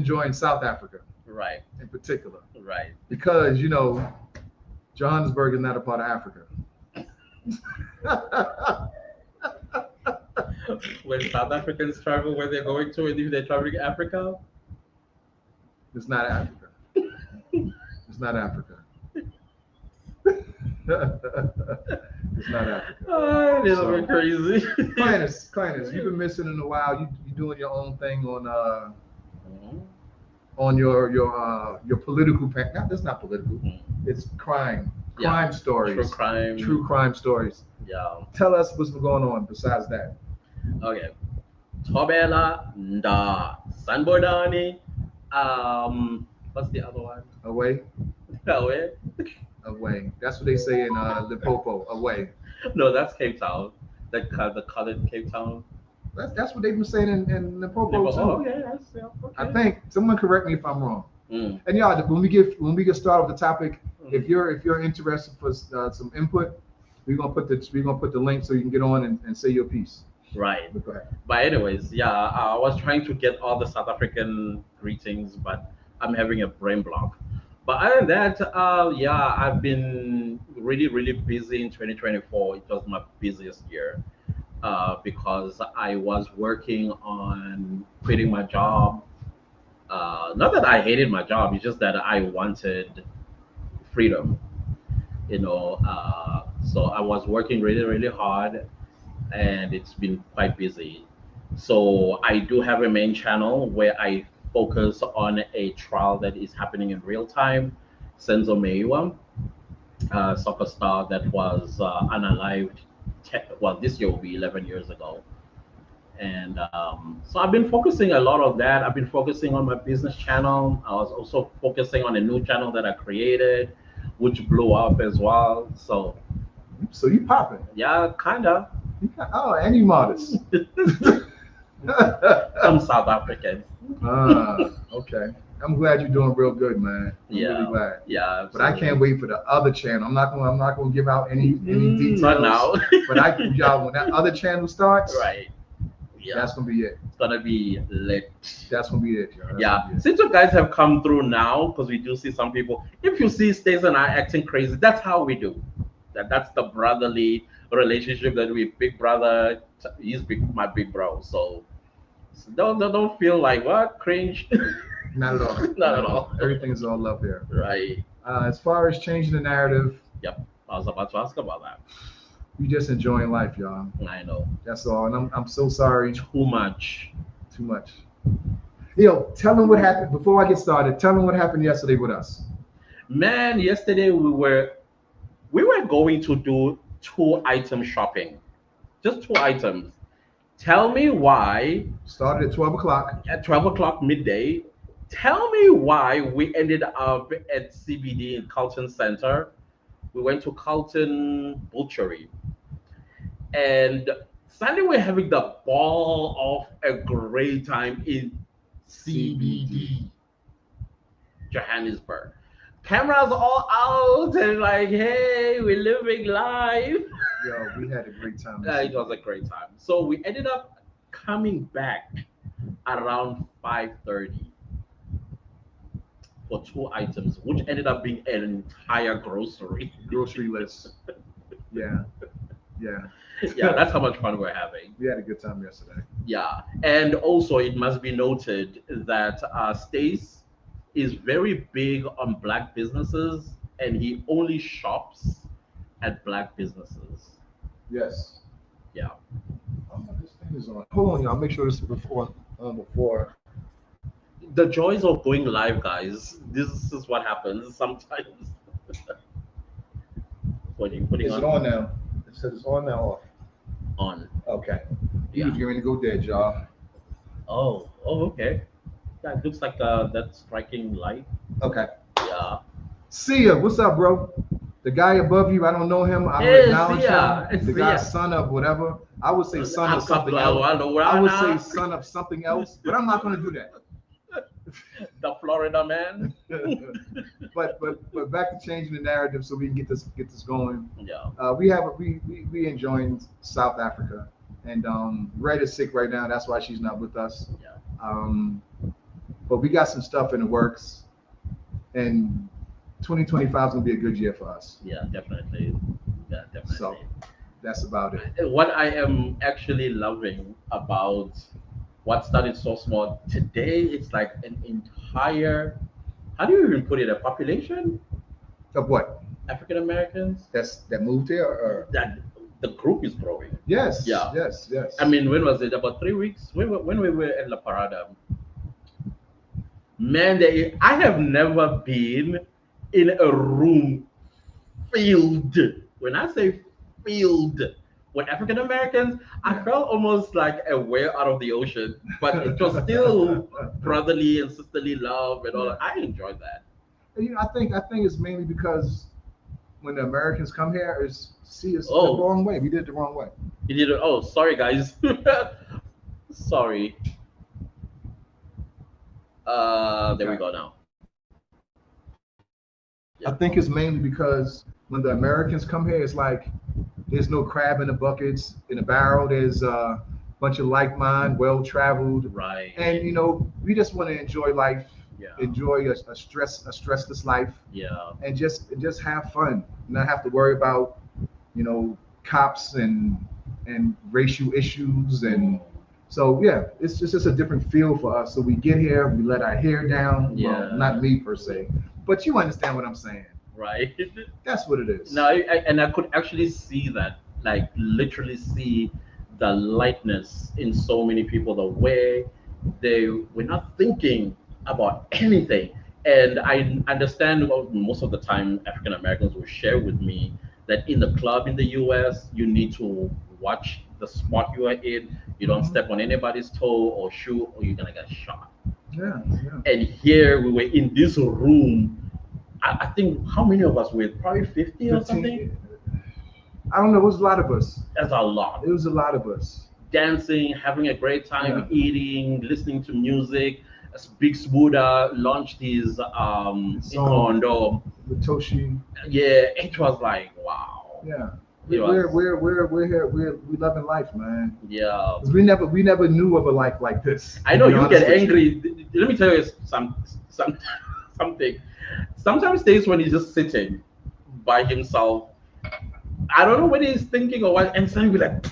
enjoying South Africa Right. in particular Right. because Johannesburg is not a part of Africa. When South Africans travel, where they're going to, and if they're traveling Africa, It's not Africa. It's not Africa. It's not Africa. a little So, bit crazy. Clantis, you've been missing in a while. You doing your own thing Mhm. on your political path. That's not political. Mhm. It's crime Yeah. stories, True crime. true crime stories. Yeah. Tell us what's going on besides that. Okay. Tobela Nda Sanbodani. What's the other one? Away, Away? away. That's what they say in Limpopo. Away. No, that's Cape Town. The colored Cape Town. That's what they've been saying in Limpopo Never, too. oh, okay, that's yeah, I okay. think someone correct me if I'm wrong. Mm. And y'all, when we get started with the topic, if you're interested for some input, we're gonna put the link so you can get on and say your piece. Right. But go ahead. But anyways, yeah, I was trying to get all the South African greetings, but I'm having a brain block. But other than that, yeah, I've been really, really busy in 2024. It was my busiest year because I was working on quitting my job. Not that I hated my job, it's just that I wanted freedom, so I was working really, really hard and it's been quite busy. So I do have a main channel where I focus on a trial that is happening in real time. Senzo Meiwa, soccer star that was unalived. Well, this year will be 11 years ago. And so I've been focusing a lot of that. I've been focusing on my business channel. I was also focusing on a new channel that I created, which blew up as well. So So you popping? yeah, kinda. Oh, and you modest. I'm South African. Okay. I'm glad you're doing real good, man. I'm really Yeah, glad. yeah. But I can't wait for the other channel. I'm not gonna give out any details. Not now. But y'all, when that other channel starts, Right. Yeah. that's gonna be it. It's gonna be lit. That's gonna be it, y'all. That's Yeah. gonna be it. Since you guys have come through now, because we do see some people. If you see Stace and I acting crazy, that's how we do. That's the brotherly relationship that we big brother. He's my big bro. So don't feel like what cringe. Not at all. Not at all. Everything's all up here. Right. As far as changing the narrative, Yep. I was about to ask about that. we just enjoying life, y'all. I know. That's all. And I'm so sorry. Too much. Too much. Yo, tell them what happened before I get started. Tell them what happened yesterday with us. Man, yesterday we were going to do 2 item shopping. Just 2 items. Tell me why Started at 12 o'clock. at 12 o'clock midday. Tell me why we ended up at CBD in Carlton Center. We went to Carlton Butchery. And Sunday we're having the ball of a great time in CBD, Johannesburg. Cameras all out and like, hey, we're living life. Yo, we had a great time. It was a great time. So we ended up coming back around 5:30 for 2 items, which ended up being an entire grocery. Grocery list. Yeah. Yeah. Yeah, that's how much fun we're having. We had a good time yesterday. Yeah, and also it must be noted that Stace is very big on black businesses, and he only shops at black businesses. Yes. Yeah. This thing is on. Hold on, y'all. Make sure this is before. The joys of going live, guys. This is what happens sometimes. Putting Is it on now? It says it's on now. Off. on. Okay. Yeah. He was getting to go dead, y'all. Oh, okay. Yeah, it looks like that striking light. Okay. Yeah. See ya. What's up, bro? The guy above you, I don't know him. I don't Hey, acknowledge Sia. him. The guy's son of whatever. I would say son of something else. I would say son of something else, but I'm not going to do that. The Florida man. but back to changing the narrative so we can get this going. Yeah. We enjoying South Africa, and Red is sick right now. That's why she's not with us. Yeah. but we got some stuff in the works, and 2025 is gonna be a good year for us. Yeah, definitely. Yeah, definitely. So that's about it. What I am actually loving about what started so small today, it's like an entire, how do you even put it, a population, Of what? African Americans, That moved here, or that the group is growing. yes, Yeah. yes, yes. I mean, when was it? About 3 weeks? When we were at La Parada, man, I have never been in a room filled. When I say filled with African Americans, I felt almost like a whale out of the ocean, but it was still brotherly and sisterly love and all. Yeah. I enjoyed that. You know, I think it's mainly because when the Americans come here, is see us the Oh. wrong way. We did it the wrong way. You did it. Oh, sorry, guys. Sorry. There we go now. I think it's mainly because when the Americans come here, it's like there's no crab in the buckets in the barrel. There's a bunch of like-minded, well-traveled, Right. and you know, we just want to enjoy life, Yeah. enjoy a stressless life, Yeah. and just have fun, not have to worry about, you know, cops and racial issues. And so yeah, it's just a different feel for us. So we get here, we let our hair down. Yeah. Well, not me per se, but you understand what I'm saying. Right. That's what it is. No, and I could actually see that, like literally see the lightness in so many people, the way they were not thinking about anything. And I understand, most of the time African Americans will share with me that in the club in the US, you need to watch the spot you are in. You don't step on anybody's toe or shoe, or you're gonna get shot. Yeah, yeah. And here we were in this room. I think, how many of us were? Probably 50 or 15. something. I don't know. It was a lot of us. That's a lot. It was a lot of us. Dancing, having a great time, Yeah. eating, listening to music. As Big Sbuda launched his Song. Ikondo. With Toshi. Yeah, it was like, wow. Yeah. It was- We're here. We loving life, man. Yeah. 'Cause we never knew of a life like this. I know to be you honest get with angry. Let me tell you something. Sometimes days when he's just sitting by himself, I don't know what he's thinking or what, and suddenly be like,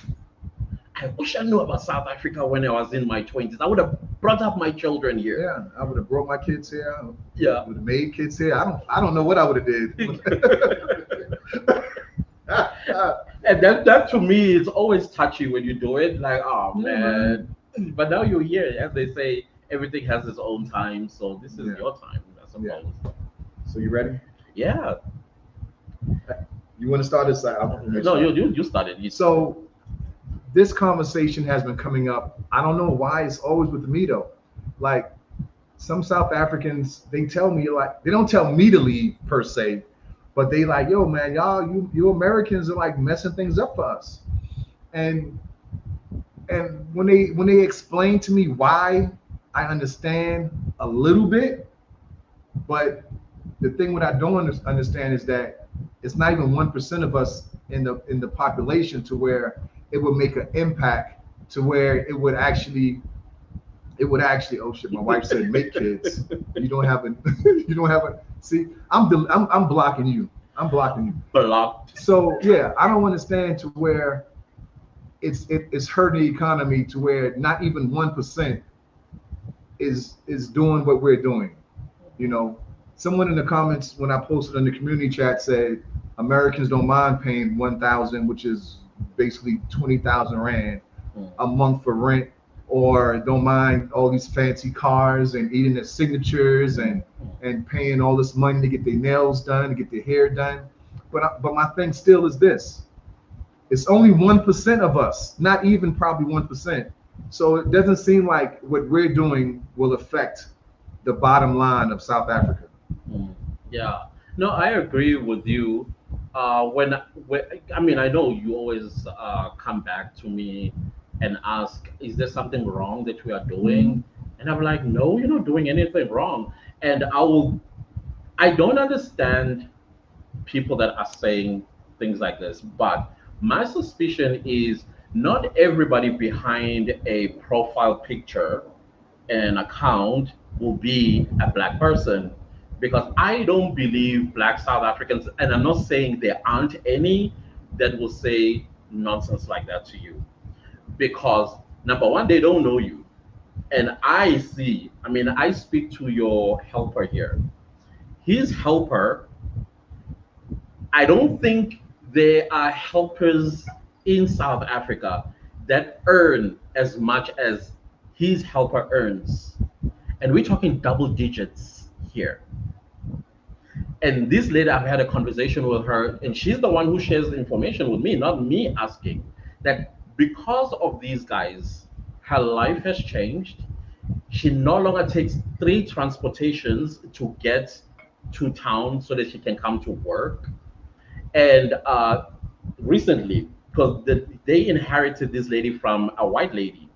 I wish I knew about South Africa when I was in my 20s. I would have brought up my children here. Yeah, I would have brought my kids here. Yeah. I would have made kids here. I don't know what I would have did. And that to me is always touchy when you do it. Like, oh Yeah, man. But now you're here, as they say, everything has its own time. So this is Yeah. your time, I suppose. So you ready? Yeah. You want to start this? No, you started. So this conversation has been coming up. I don't know why it's always with me though. Like some South Africans, they tell me, like, they don't tell me to leave per se, but they like, yo man, you Americans are like messing things up for us. And when they explain to me why, I understand a little bit, but the thing what I don't understand is that it's not even 1% of us in the population to where it would make an impact to where it would actually oh shit, my wife said make kids. You don't have a see, I'm blocking you. I'm blocking you. Blocked. So yeah, I don't understand to where it's hurting the economy to where not even 1% is doing what we're doing. You know, someone in the comments when I posted in the community chat said Americans don't mind paying 1,000, which is basically 20,000 rand a month for rent, or don't mind all these fancy cars and eating their signatures and paying all this money to get their nails done, to get their hair done. But my thing still is this: it's only 1% of us, not even probably 1%. So it doesn't seem like what we're doing will affect the bottom line of South Africa. Yeah. No, I agree with you. When I mean, I know you always come back to me and ask, is there something wrong that we are doing? And I'm like, no, you're not doing anything wrong. And I don't understand people that are saying things like this, but my suspicion is not everybody behind a profile picture and account will be a black person, because I don't believe black South Africans, and I'm not saying there aren't any that will say nonsense like that to you, because number one, they don't know you. And I see, I mean, I speak to your helper here. His helper, I don't think there are helpers in South Africa that earn as much as his helper earns. And we're talking double digits here. And this lady, I've had a conversation with her, and she's the one who shares the information with me, not me asking. That because of these guys, her life has changed. She no longer takes three transportations to get to town so that she can come to work. And recently, because they inherited this lady from a white lady.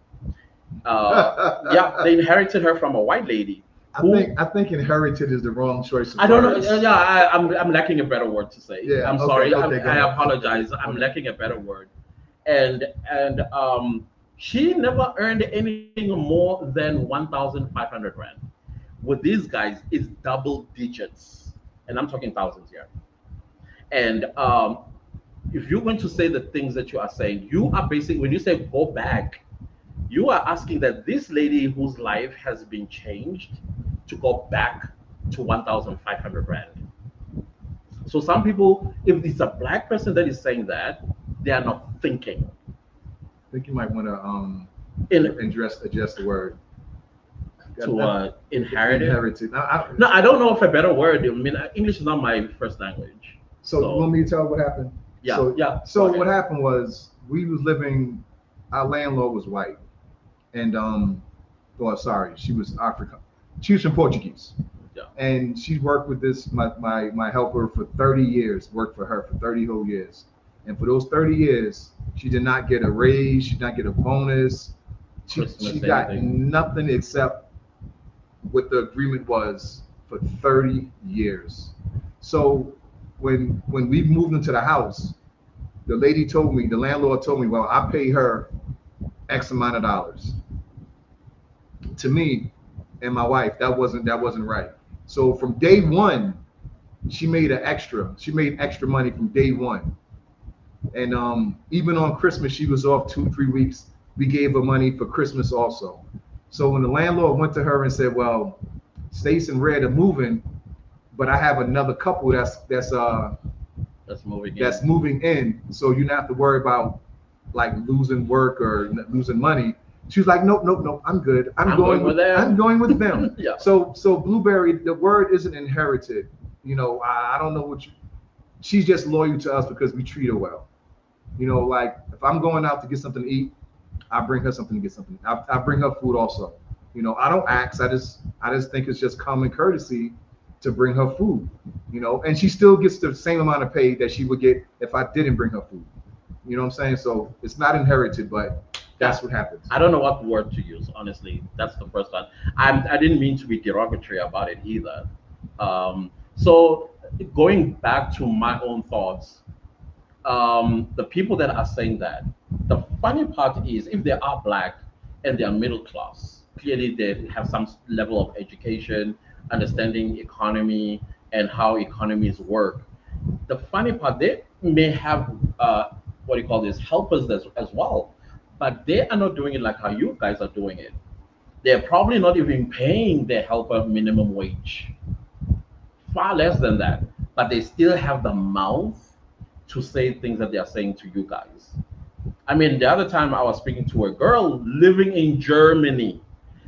Yeah, they I inherited her from a white lady who, I think inherited is the wrong choice of I don't know. words. Yeah, I'm lacking a better word to say. Yeah. I'm Okay. sorry. Okay. Go I ahead. apologize. I'm Okay. lacking a better word. And she never earned anything more than 1,500 rand. With these guys, it's double digits, and I'm talking thousands here. And if you're going to say the things that you are saying, you are basically, when you say go back, you are asking that this lady whose life has been changed to go back to 1,500 rand. So some people, if it's a black person that is saying that, they are not thinking. I think you might want to In adjust the word. to inherit it. Inherited. No, I don't know if a better word. I mean, English is not my first language. So you want So me to tell what happened? yeah, yeah. Go So what ahead. happened was we was living. Our landlord was white, and well, sorry, she was African. She was from Portuguese, Yeah. and she worked with this my helper for 30 years. Worked for her for 30 whole years, and for those 30 years, she did not get a raise. She did not get a bonus. She Christmas, got anything. nothing except what the agreement was for 30 years. So when we moved into the house, the lady told me, the landlord told me, well, I pay her X amount of dollars. To me and my wife, that wasn't right. So from day one, she made an extra. She made extra money from day one. And even on Christmas, she was off 2 3 weeks. We gave her money for Christmas also. So when the landlord went to her and said, well, Stace and Red are moving, but I have another couple That's moving that's in. moving in, so you don't have to worry about like losing work or losing money. She was like, nope, nope, nope, I'm good. I'm going with I'm them. going with them. Yeah. So Blueberry, the word isn't inherited. I don't know what you. She's just loyal to us because we treat her well. Like if I'm going out to get something to eat, I bring her something to get something. I bring her food also. I don't ask. I just think it's just common courtesy to bring her food. And she still gets the same amount of pay that she would get if I didn't bring her food. You know what I'm saying? So it's not inherited, but Yeah. that's what happens. I don't know what word to use, honestly. That's the first one. I didn't mean to be derogatory about it either. So going back to my own thoughts, the people that are saying that, the funny part is if they are black and they are middle class, clearly they have some level of education, understanding economy and how economies work. The funny part, they may have what do you call this, helpers as well, but they are not doing it like how you guys are doing it. They're probably not even paying their helper minimum wage, far less than that, but they still have the mouth to say things that they are saying to you guys. I mean, the other time I was speaking to a girl living in Germany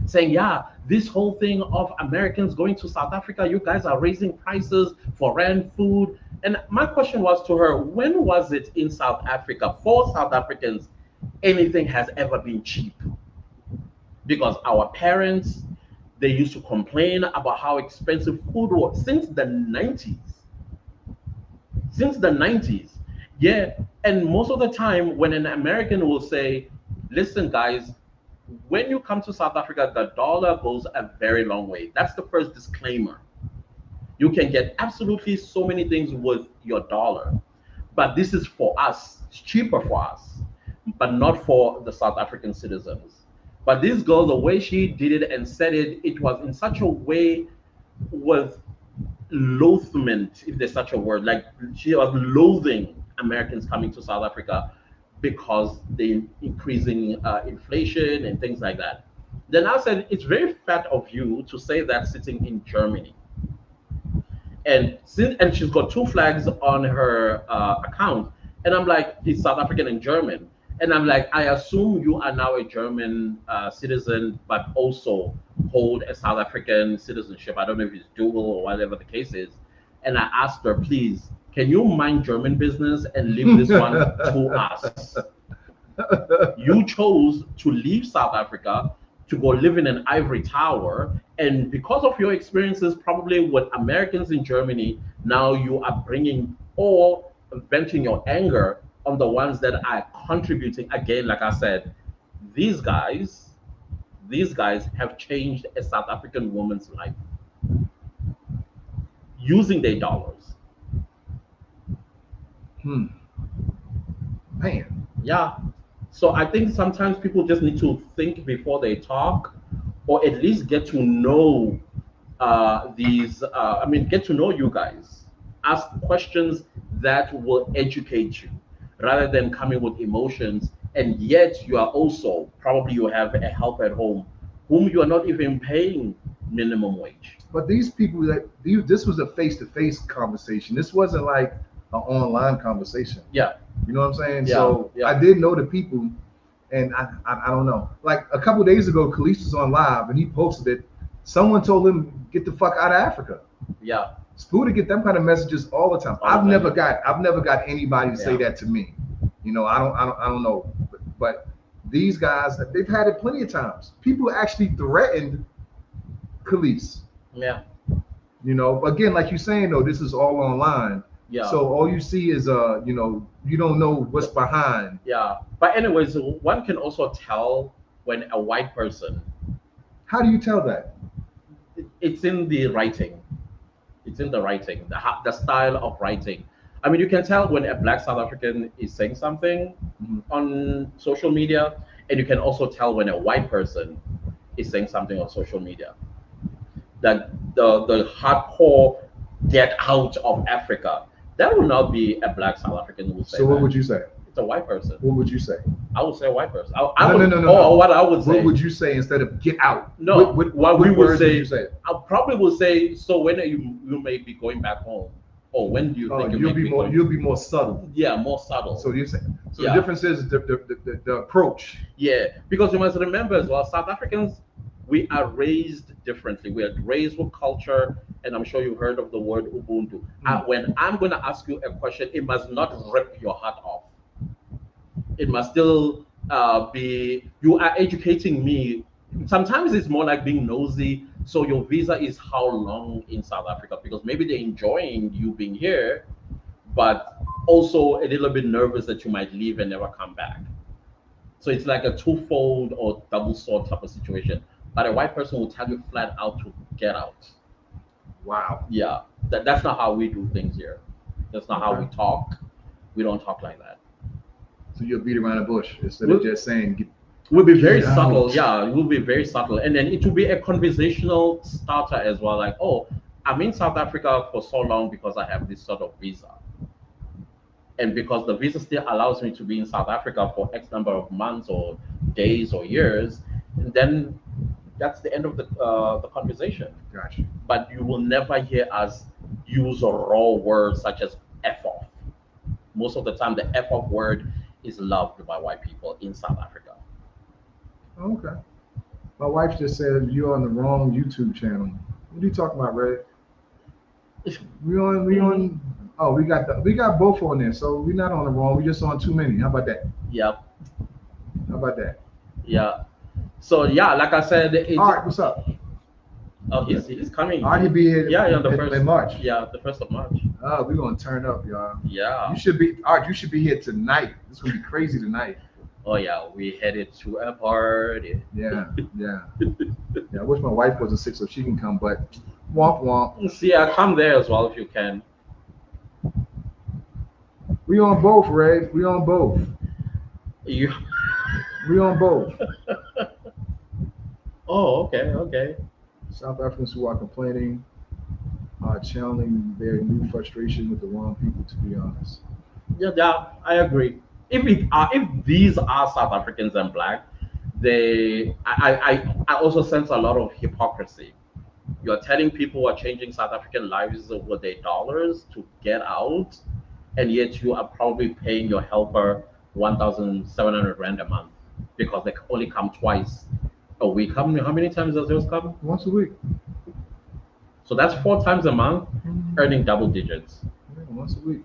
saying, yeah, this whole thing of Americans going to South Africa, you guys are raising prices for rent, food. And my question was to her, when was it in South Africa for South Africans anything has ever been cheap? Because our parents, they used to complain about how expensive food was since the 90s. Since the 90s. Yeah. And most of the time, when an American will say, listen, guys, when you come to South Africa, the dollar goes a very long way. That's the first disclaimer. You can get absolutely so many things with your dollar, but this is for us. It's cheaper for us, but not for the South African citizens. But this girl, the way she did it and said it, it was in such a way with loathment, if there's such a word. Like she was loathing Americans coming to South Africa because the increasing inflation and things like that. Then I said, it's very fat of you to say that sitting in Germany. And she's got two flags on her account, and I'm like, it's South African and German, and I'm like, I assume you are now a German citizen, but also hold a South African citizenship. I don't know if it's dual or whatever the case is. And I asked her, please, can you mind German business and leave this one to us? You chose to leave South Africa to go live in an ivory tower. And because of your experiences, probably with Americans in Germany, now you are bringing or venting your anger on the ones that are contributing. Again, like I said, these guys, these guys have changed a South African woman's life using their dollars. Hmm. Man. Yeah. So I think sometimes people just need to think before they talk, or at least get to know these. I mean, get to know you guys. Ask questions that will educate you, rather than coming with emotions. And yet, you are also probably you have a help at home, whom you are not even paying minimum wage. But these people this was a face-to-face conversation. This wasn't like an online conversation. Yeah, You know what I'm saying? yeah, So I yeah, did know the people, and I don't know. Like a couple days ago, Khalees was on live and he posted it. Someone told him get the fuck out of Africa. yeah. Spooder get them kind of messages all the time. All the time. I've never got anybody to say Yeah, that to me. You know, I don't know. But these guys, they've had it plenty of times. People actually threatened Khalees. yeah, You know, again, like you're saying though, this is all online. yeah. So all you see is you know, you don't know what's behind. Yeah, but anyways, one can also tell when a white person, How do you tell that? it's in the writing. It's in the writing, the style of writing. I mean, you can tell when a black South African is saying something Mhm. on social media, and you can also tell when a white person is saying something on social media. That the hardcore get out of Africa, that will not be a black South African who will say So what that. would you say? It's a white person. What would you say? I would say a white person. I No, no, would, no, no, or no. what I would What say. would you say instead of get out? No, what we what would words would say, you say? I probably would say, so when are you may be going back home, or when do you Oh, think you may be going? you'll be more subtle. Yeah, more subtle. So you say so the Yeah, difference is the approach. yeah, because you must remember as well, South Africans, we are raised differently. We are raised with culture, and I'm sure you've heard of the word Ubuntu. Mm. When I'm going to ask you a question, it must not rip your heart off. It must still be, you are educating me. Sometimes it's more like being nosy. So your visa is how long in South Africa? Because maybe they're enjoying you being here, but also a little bit nervous that you might leave and never come back. So it's like a twofold or double sword type of situation. But a white person will tell you flat out to get out. Wow. Yeah, that's not how we do things here. That's not how we Okay. talk. We don't talk like that. So you'll beat around the bush instead of We'll, just saying we'll be very get subtle. out. Yeah, we'll be very subtle. And then it will be a conversational starter as well. Like, oh, I'm in South Africa for so long because I have this sort of visa. And because the visa still allows me to be in South Africa for X number of months or days or years, and then that's the end of the conversation. Gotcha. But you will never hear us use raw words such as F off. Most of the time, the F off word is loved by white people in South Africa. Okay. My wife just said you're on the wrong YouTube channel. What are you talking about, Red? We Mhm. on oh we got both on there, so we're not on the wrong, we just on too many. How about that? Yep. How about that? Yeah. So yeah, like I said, All it's right, what's up? oh he's coming. All right, he'll be here Yeah, yeah, the first. in March. Yeah, the 1st of March. We're gonna turn up, y'all. Yeah. You should be all right, you should be here tonight. It's gonna be crazy tonight. Oh yeah, we headed to a party. Yeah, yeah. Yeah, I wish my wife wasn't sick so she can come, but womp womp. See, I come there as well if you can. We on both, Red. We on both. You We on both. Oh, okay, okay. South Africans who are complaining are channeling their new frustration with the wrong people, to be honest. Yeah, yeah, I agree. If these are South Africans and black, I also sense a lot of hypocrisy. You're telling people who are changing South African lives with their dollars to get out, and yet you are probably paying your helper 1,700 rand a month because they only come twice a week. How many times does yours come? Once a week. So that's 4 times a month, Mhm. earning double digits. Yeah, once a week.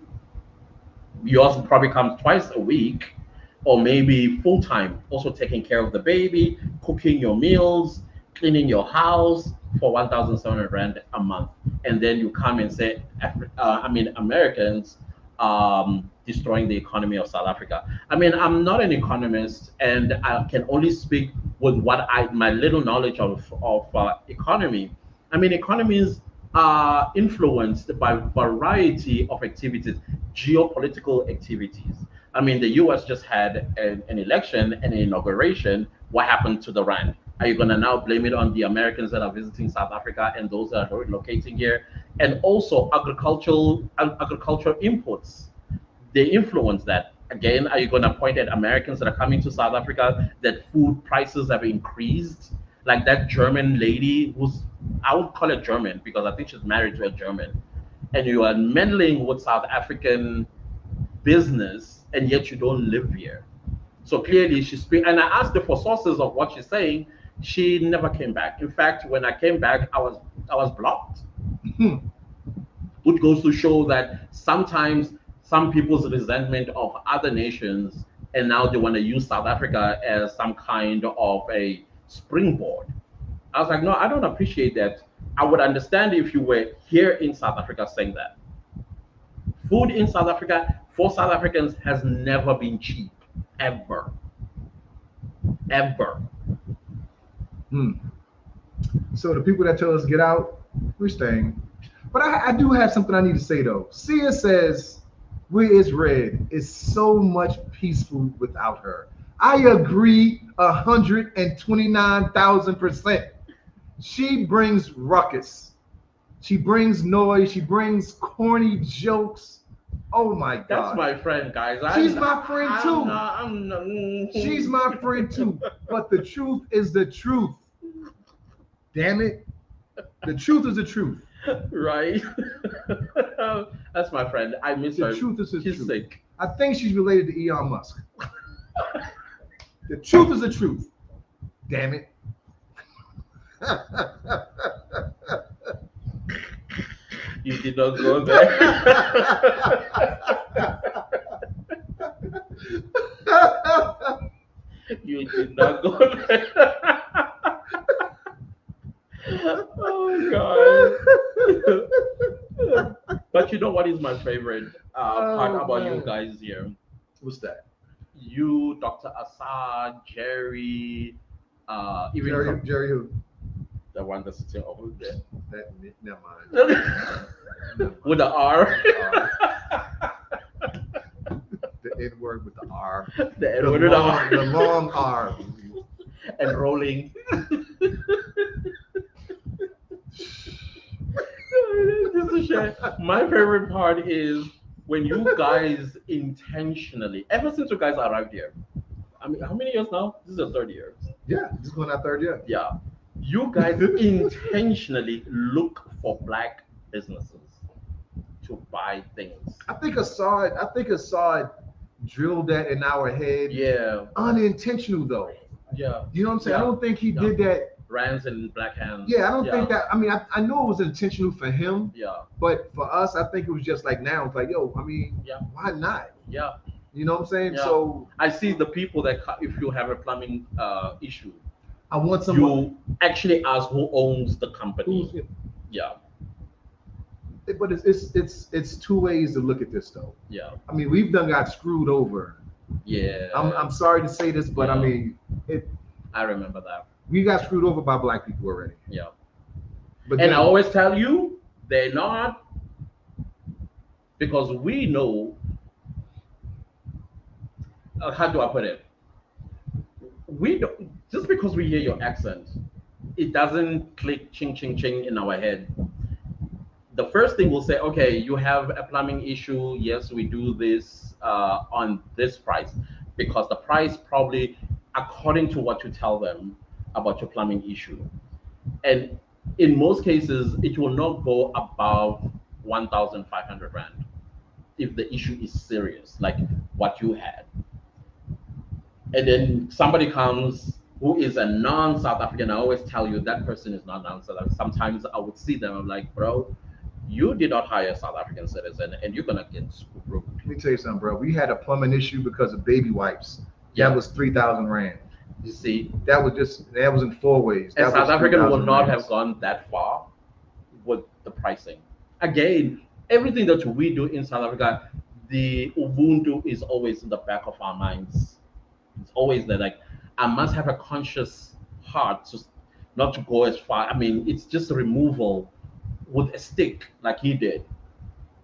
Yours probably comes twice a week, or maybe full time, also taking care of the baby, cooking your meals, cleaning your house for 1,700 rand a month. And then you come and say, Americans destroying the economy of South Africa. I mean, I'm not an economist, and I can only speak with my little knowledge of economy. I mean, economies are influenced by variety of activities, geopolitical activities. I mean, the U.S. just had an election and an inauguration. What happened to the rand? Are you going to now blame it on the Americans that are visiting South Africa and those that are relocating here? And also agricultural inputs, they influence that. Again, are you going to point at Americans that are coming to South Africa that food prices have increased? Like that German lady who's, I would call it German because I think she's married to a German, and you are meddling with South African business, and yet you don't live here. So clearly, and I asked her for sources of what she's saying. She never came back. In fact, when I came back, I was blocked, Hmm. which goes to show that sometimes some people's resentment of other nations, and now they want to use South Africa as some kind of a springboard. I was like, no, I don't appreciate that. I would understand if you were here in South Africa saying that. Food in South Africa for South Africans has never been cheap, ever, ever. Hmm. So the people that tell us get out, we're staying. But I do have something I need to say though. Sia says where is red is so much peaceful without her. I agree 129,000%. She brings ruckus. She brings noise. She brings corny jokes. Oh my That's God. my friend, guys. She's I'm, my friend I'm too. not, I'm not, She's my friend too. But the truth is the truth. Damn it. The truth is the truth. right. That's my friend. I miss The her. truth is the She's truth. sick. I think she's related to Elon Musk. The truth is the truth. Damn it. You did not go there. You did not go there. Oh God. But you know what is my favorite part Oh about you man. guys here? What's that? You, Dr. Assad, Jerry, even Jerry who? the one that's sitting over there. That never mind. Never With mind. the R. R. The N word with the R. The The Edward with the R. long R. And rolling. This is shit. My favorite part is when you guys intentionally, ever since you guys arrived here, I mean, how many years now? This is the third year. Yeah, this is going our third year. Yeah. You guys intentionally look for black businesses to buy things. I think Assad drilled that in our head. Yeah. Unintentional though. Yeah. You know what I'm saying? I Yeah. don't think he Yeah. did that. Rands and black hands. Yeah, I don't think that. I mean, I know it was intentional for him, Yeah. but for us, I think it was just like now. It's like, yo, I mean, Yeah. why not? Yeah. You know what I'm saying? Yeah. So I see the people that if you have a plumbing issue, I want someone you actually ask who owns the company. who's. Yeah. But it's two ways to look at this though. Yeah. I mean, we've done got screwed over. Yeah. I'm sorry to say this, but I Yeah. mean, I remember that. we got screwed over by black people already. Yeah. But And then, I always tell you, they're not, because we know, how do I put it? We don't, just because we hear your accent, it doesn't click ching ching ching in our head. The first thing we'll say, okay, you have a plumbing issue. Yes, we do this on this price, because the price probably according to what you tell them about your plumbing issue. And in most cases, it will not go above 1,500 rand if the issue is serious, like what you had. And then somebody comes who is a non-South African. I always tell you that person is not non-South African. Sometimes I would see them, I'm like, bro, you did not hire a South African citizen and you're gonna get screwed. Let me tell you something, bro. We had a plumbing issue because of baby wipes. Yeah. That was 3,000 rand. You see, That was in 4 ways. and That South was African will 3,000 not rands. have gone that far with the pricing. Again, everything that we do in South Africa, the Ubuntu is always in the back of our minds. It's always there. Like, I must have a conscious heart to not to go as far. I mean, it's just a removal with a stick, like he did.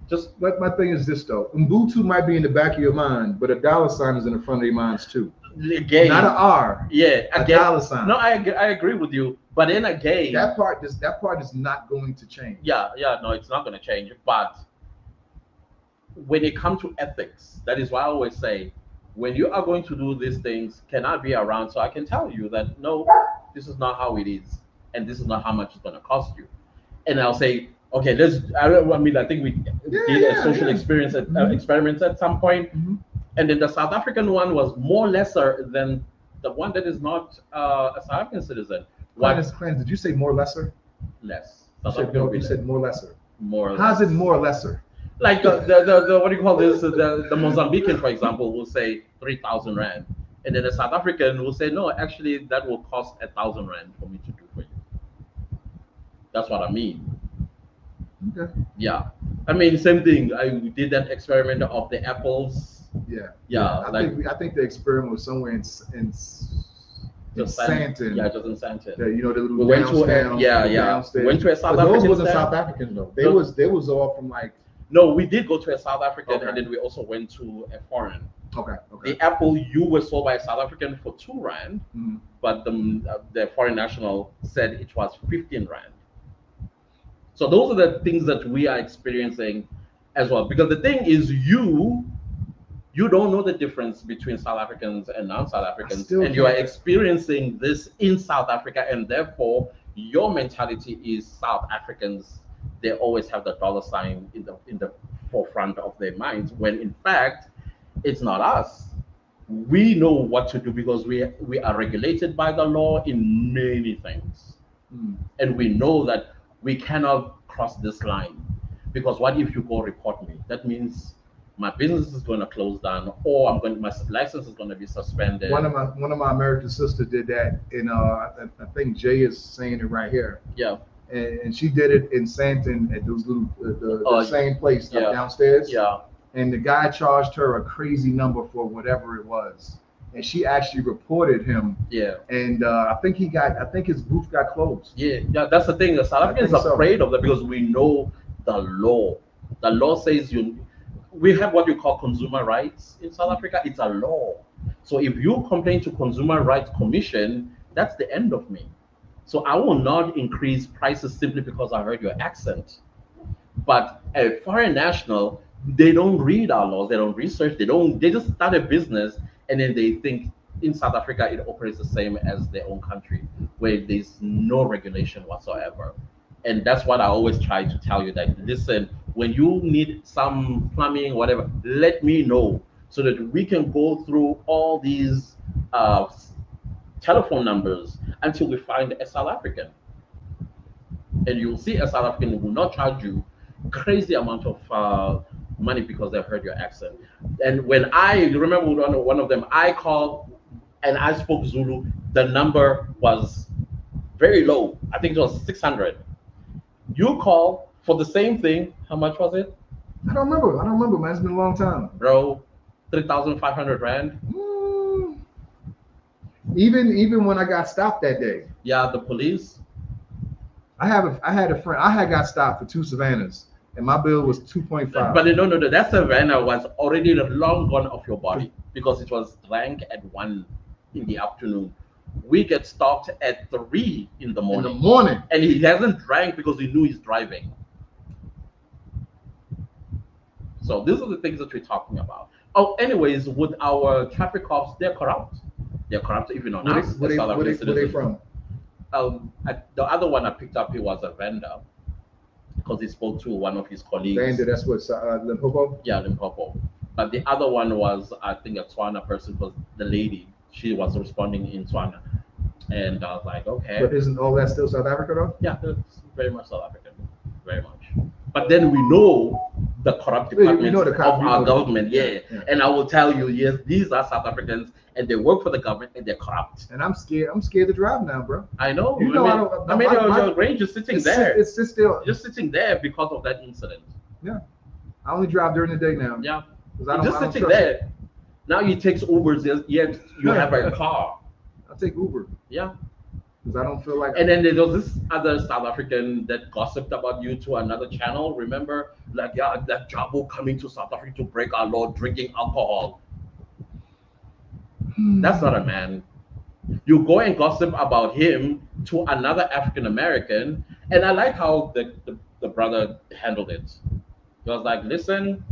Just But my thing is this though. Ubuntu might be in the back of your mind, but a dollar sign is in the front of your minds too. again, Not an R. yeah, A again. dollar sign. No, I agree with you. But then again, That part is not going to change. yeah, no, it's not going to change. But when it comes to ethics, that is why I always say, when you are going to do these things, can I be around so I can tell you that no, this is not how it is, and this is not how much it's going to cost you. And I'll say, okay, let's. I mean, I think we did a social experience experiment at some point, and then the South African one was more lesser than the one that is not a South African citizen. Clantis, did you say more lesser? Less? You South said, African no, will you be said less. more lesser. More. How's it more lesser? Like the what do you call this? The Mozambican, for example, will say 3,000 rand, and then the South African will say, no, actually, that will cost 1,000 rand for me to do for you. That's what I mean. Okay. Yeah, I mean, same thing. I did that experiment of the apples. Yeah. Like I think the experiment was somewhere in Santon. Yeah, just in Santon. The little We went to downstairs. We went to a South But those African wasn't stand. South Africans though. Those- They was all from like. No, we did go to a South African, Okay. and then we also went to a foreign. Okay. The apple you were sold by a South African for 2 rand, Mhm. but the foreign national said it was 15 rand. So those are the things that we are experiencing as well. Because the thing is, you don't know the difference between South Africans and non-South Africans, still and you are can't. experiencing this in South Africa, and therefore your mentality is South Africans. They always have the dollar sign in the forefront of their minds, when in fact it's not us. We know what to do because we are regulated by the law in many things, Mm. and we know that we cannot cross this line, because what if you go report me? That means my business is going to close down, or my license is going to be suspended. One of my American sisters did that, and I think Jay is saying it right here. Yeah. And she did it in Santon at those little the same place yeah. up downstairs. Yeah. And the guy charged her a crazy number for whatever it was, and she actually reported him. Yeah. And I think his booth got closed. Yeah. That's the thing. The South Africans think are so. afraid of that because we know the law. The law says we have what you call consumer rights in South Africa. It's a law. So if you complain to Consumer Rights Commission, that's the end of me. So I will not increase prices simply because I heard your accent. But a foreign national, they don't read our laws, they don't research, they just start a business, and then they think in South Africa it operates the same as their own country, where there's no regulation whatsoever. And that's what I always try to tell you, that listen, when you need some plumbing, whatever, let me know so that we can go through all these telephone numbers until we find a South African. And you'll see a South African will not charge you crazy amount of money because they heard your accent. And when I remember one of them, I called and I spoke Zulu. The number was very low. I think it was 600. You call for the same thing. How much was it, I don't remember, man. It's been a long time. bro? 3,500 rand. Mm. Even when I got stopped that day, Yeah, the police. I had a friend. I had got stopped for 2 Savannahs, and my bill was 2.5. But no, that Savannah was already long gone off your body because it was drank at 1 in the afternoon. We get stopped at 3 in the In the morning, morning. and he hasn't drank because he knew he's driving. So these are the things that we're talking about. Oh, anyways, with our traffic cops, they're corrupt. They're corrupt even on us as South African Where they citizens. from? The other one I picked up, he was a vendor because he spoke to one of his colleagues. Bandit, that's what Limpopo. Yeah, Limpopo. But the other one was, I think, a Tswana person because the lady, she was responding in Tswana. And I was like, okay. But isn't all that still South Africa though? Yeah, it's very much South African. Very much. But then we know the corrupt departments of our government, yeah. And I will tell you, yes, these are South Africans and they work for the government and they're corrupt. And I'm scared. I'm scared to drive now, bro. I know. You know, your range is sitting there. It's just still just sitting there because of that incident. Yeah. I only drive during the day now. Yeah. I don't, just sitting there. Now you take Ubers, yet you have a car. I'll take Uber. Yeah. Because I don't feel like. And then there was this other South African that gossiped about you to another channel. Remember, like, yeah, that JaBu coming to South Africa to break our law, drinking alcohol. That's not a man. You go and gossip about him to another African American, and I like how the brother handled it. He was like, listen,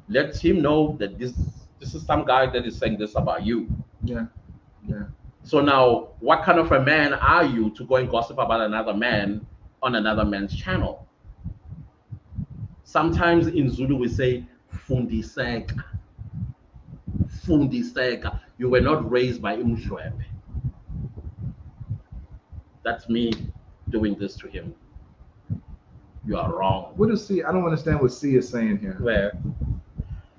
let him know that this is some guy that is saying this about you. Yeah. Yeah. So now, what kind of a man are you to go and gossip about another man on another man's channel? Sometimes in Zulu we say, fundiseka. Fundiseka. You were not raised by Umshwebe. That's me doing this to him. You are wrong. What does C? I don't understand what C is saying here. Where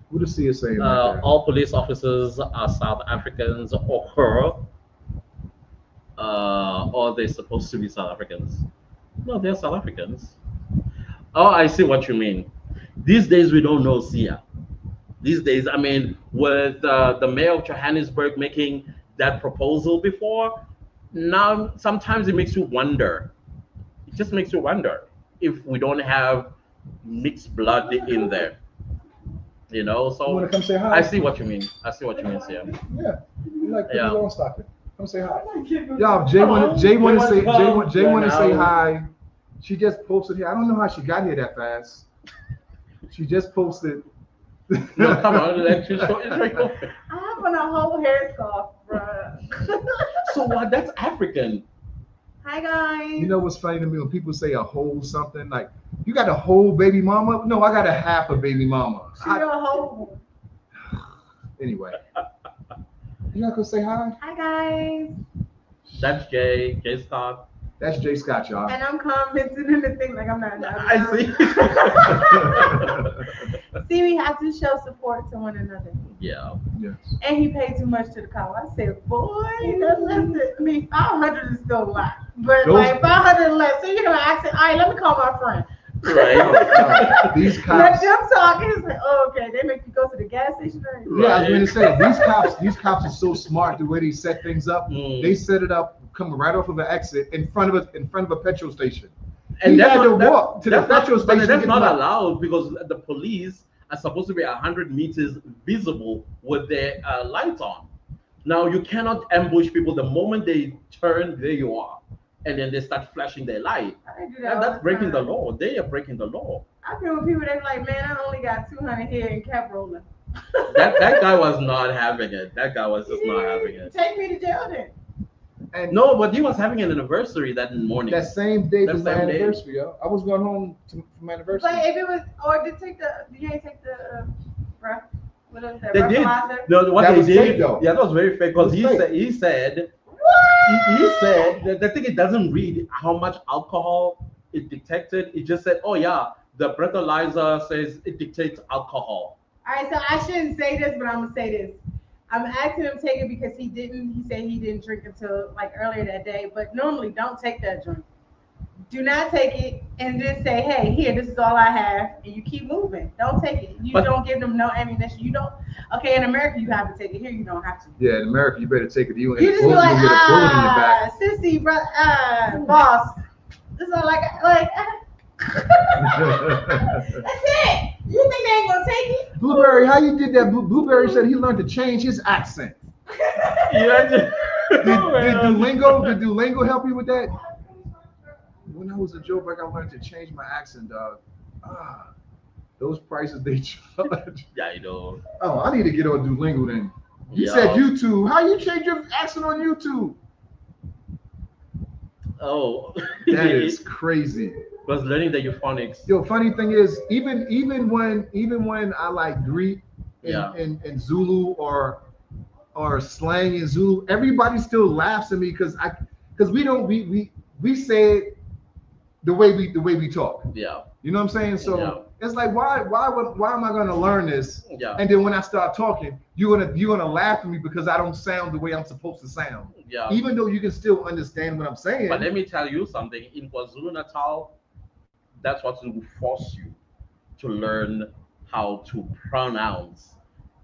What does C is saying? Like all police officers are South Africans or they're supposed to be South Africans. No, they're South Africans. Oh, I see what you mean. These days we don't know Sia. These days, I mean, with the mayor of Johannesburg making that proposal before, now sometimes it makes you wonder. It just makes you wonder if we don't have mixed blood in there. You know, so you want to come say hi? I see what you mean. I see what you mean, Sia. Yeah. You like Yeah. people on Stockton. Come say hi. Y'all, Jay want to say hi. She just posted here. I don't know how she got here that fast. She just posted. No, come on, let you show it. I have on a whole hair scarf, bruh. So what? That's African. Hi guys. You know what's funny to me when people say a whole something like you got a whole baby mama? No, I got a half a baby mama. She a whole. Anyway, you not gonna say hi? Hi guys. That's Jay Scott. That's Jay Scott, y'all. And I'm commenting in the thing like I'm not. I see. See, we have to show support to one another. Yeah. Yes. And he paid too much to the call. I said, boy, that's less than, I mean, 500 is still a lot. But like 500 less. So, you know, I said, all right, let me call my friend. Right. These Let cops. them talk. It's like, oh, okay, they make you go to the gas station. Yeah, I was going to say these cops are so smart the way they set things up. They set it up coming right off of an exit in front of a petrol station. And he that's had not, to walk to the petrol station. But that's not allowed because the police are supposed to be 100 meters visible with their lights on. Now you cannot ambush people the moment they turn. There you are, and then they start flashing their light. That's breaking the law. They are breaking the law. I feel when people they be like, man, I only got 200 here and kept rolling. that guy was not having it. That guy was just not having it. Take me to jail then. And no, but he was having an anniversary that morning. That same day That was my same day. anniversary, yo. I was going home for my anniversary. But if it was, or did you ain't take the, what is that? They did. breathalyzer? No, what That they was did. fake, though. Yeah, that was very fake because It was fake. he said that the thing it doesn't read how much alcohol it detected. It just said, oh yeah, the breathalyzer says it detects alcohol. All right, so I shouldn't say this, but I'm gonna say this. I'm asking him to take it because he said he didn't drink until like earlier that day. But normally, don't take that drink. Do not take it and just say, hey, here, this is all I have, and you keep moving. Don't take it. You don't give them no ammunition. You don't. Okay, in America, you have to take it. Here, you don't have to. Yeah, in America, you better take it. You You just be like, get a bullet in the back. sissy, bro, boss. This is like. That's it. You think they ain't gonna take it? Blueberry, how you did that? Blueberry said he learned to change his accent. Yeah. Duolingo help you with that? When I was in Joburg, I wanted to change my accent, dog. Ah, those prices they charge. Yeah, I know. Oh, I need to get on Duolingo then. You said Yeah. YouTube. How you change your accent on YouTube? Oh, That is crazy. was learning the euphonics. Yo, funny thing is, even when I like greet Yeah. in Zulu or slang in Zulu, everybody still laughs at me because we don't we say it the way we talk. Yeah. You know what I'm saying? So Yeah. it's like why am I gonna learn this? Yeah. And then when I start talking, you're gonna laugh at me because I don't sound the way I'm supposed to sound. Yeah. Even though you can still understand what I'm saying. But let me tell you something. In KwaZulu Natal, that's what will force you to learn how to pronounce.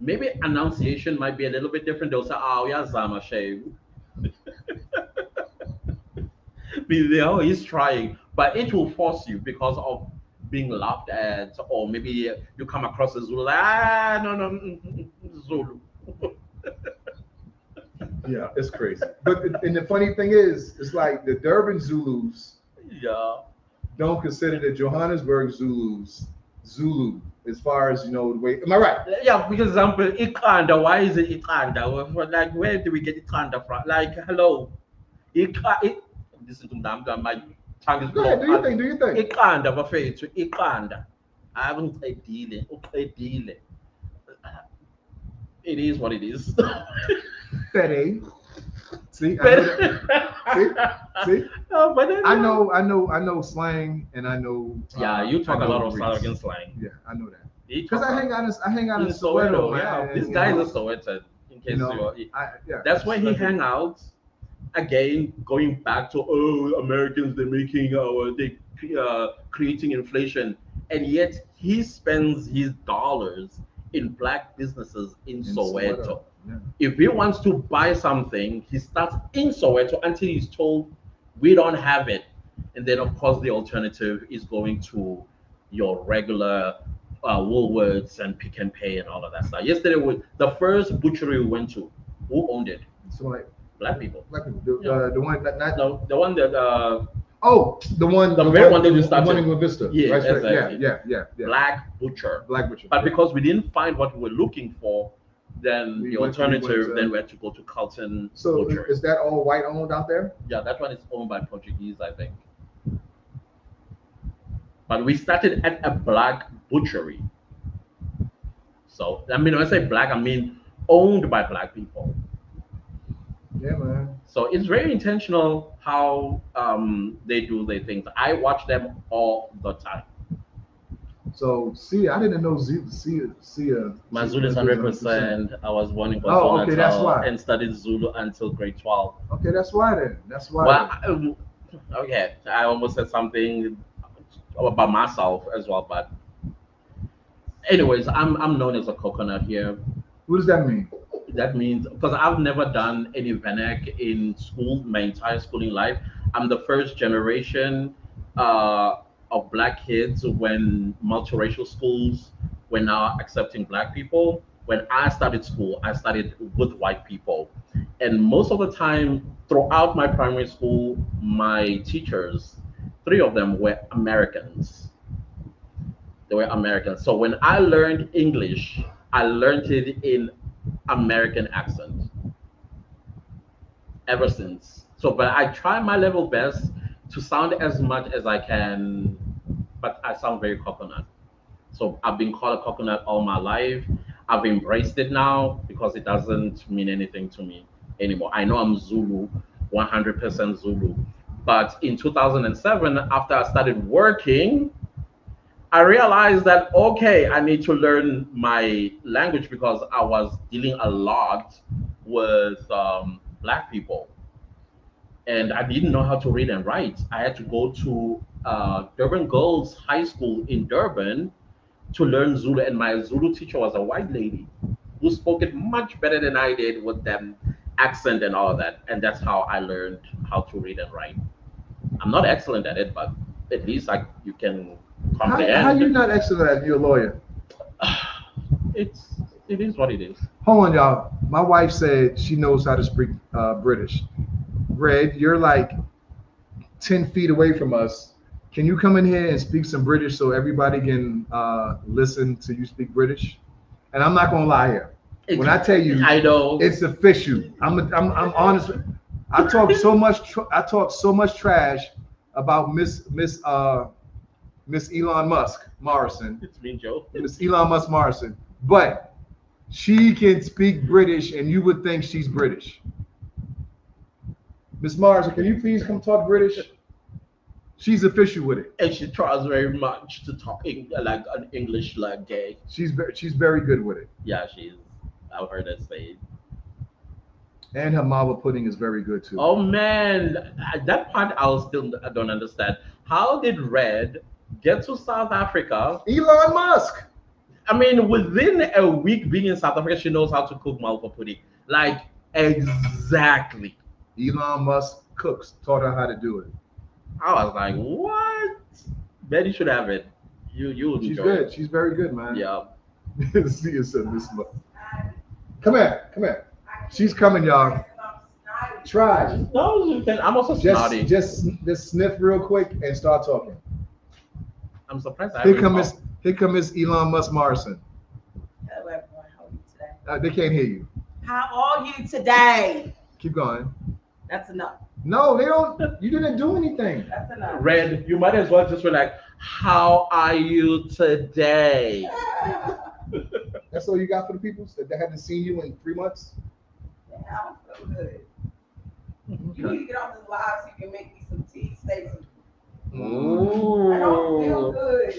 Maybe enunciation might be a little bit different. They'll say, "Oh, yeah, Zama shave." Oh, he's trying, but it will force you because of being laughed at, or maybe you come across a Zulu like, no, no, Zulu. Yeah, it's crazy. But and the funny thing is, it's like the Durban Zulus Yeah. don't consider the Johannesburg Zulus Zulu as far as the way. Am I right? Yeah, for example, Ikanda, why is it Ikanda? Like, where do we get Ikanda from? Like, hello, Ikanda. Listen to them, my tongue is Go ahead, blocked. do your thing. Do your thing. Ikanda, bafethu, Ikanda. I haven't dealing, dealing. It is what it is. Fede. See, I know But, that. See. Oh, but then, I know slang, and I know. Yeah, you talk I a know lot of Greece. South African slang. Yeah, I know that. He Because talk I hang out in in Soweto, man. Yeah, and, this guy is a know, Sowetan. In case you know, you, yeah. that's where he hang out. Again, going back to Americans, they're making they creating inflation, and yet he spends his dollars in black businesses in Soweto. Yeah. If he wants to buy something, he starts in Soweto until he's told we don't have it, and then of course the alternative is going to your regular Woolworths and Pick and Pay and all of that stuff. Yesterday, the first butchery we went to, who owned it? So like Black people. black people, Yeah. the one that not. No, the one that Oh, the very one that you the started. one in Glen Vista. Yeah, Right, exactly. yeah. Black butcher. Black butcher. But yeah. because we didn't find what we were looking for, then We the went alternative, to- then we had to go to Carlton So Butcher. is that all white owned out there? Yeah, that one is owned by Portuguese, I think. But we started at a black butchery. So, I mean, when I say black, I mean owned by black people. Yeah, man. So it's very intentional how they do their things. I watch them all the time. So see, I didn't know Sia. My Zulu is 100%. I was born in Oh, KwaZulu okay, that's Natal why. and studied Zulu until grade 12. Okay, that's why then. That's why. Well, okay, I almost said something about myself as well, but anyways, I'm known as a coconut here. What does that mean? That means because I've never done any VANAC in school, my entire schooling life. I'm the first generation of black kids when multiracial schools were now accepting black people. When I started school, I started with white people. And most of the time throughout my primary school, my teachers, three of them were Americans. They were Americans. So when I learned English, I learned it in American accent ever since. So, but I try my level best to sound as much as I can, but I sound very coconut. So I've been called a coconut all my life. I've embraced it now because it doesn't mean anything to me anymore. I know I'm Zulu, 100% Zulu. But in 2007, after I started working, I realized that, okay, I need to learn my language because I was dealing a lot with black people. And I didn't know how to read and write. I had to go to Durban Girls High School in Durban to learn Zulu. And my Zulu teacher was a white lady who spoke it much better than I did with them accent and all of that. And that's how I learned how to read and write. I'm not excellent at it, but at least you can comprehend. How you not excellent at? You're a lawyer. It's It is what it is. Hold on, y'all. My wife said she knows how to speak British. Red, you're like 10 feet away from us. Can you come in here and speak some British so everybody can listen to you speak British? And I'm not gonna lie here. When I tell you, I know. it's official. I'm honest. I talk so much trash about Miss Elon Musk Morrison. It's me, Joe. Miss Elon Musk Morrison. But she can speak British, and you would think she's British. Miss Morrison, can you please come talk British? She's official with it. And she tries very much to talk like an English like gay. She's very good with it. Yeah, she's. I've heard her say. And her marble pudding is very good too. Oh man, that part I don't understand. How did Red get to South Africa? Elon Musk. I mean, within a week being in South Africa, she knows how to cook marble pudding. Like exactly. Elon Musk cooks, taught her how to do it. I was like, what? Betty should have it. You would She's enjoy good. it. She's very good, man. Yeah. See you soon, Miss Musk. Come here. She's coming, y'all. Try. No, you can. I'm also snotty. Just sniff real quick and start talking. I'm surprised. I Here haven't come Miss Elon Musk Morrison. Hello everyone, how are you today? They can't hear you. How are you today? Keep going. That's enough. No, they don't. You didn't do anything. That's enough. Red, you might as well just be like, how are you today? That's all you got for the people that haven't seen you in 3 months. Yeah, I don't feel good. You need to get off this live so you can make me some tea, Stacey. I don't feel Ooh, good.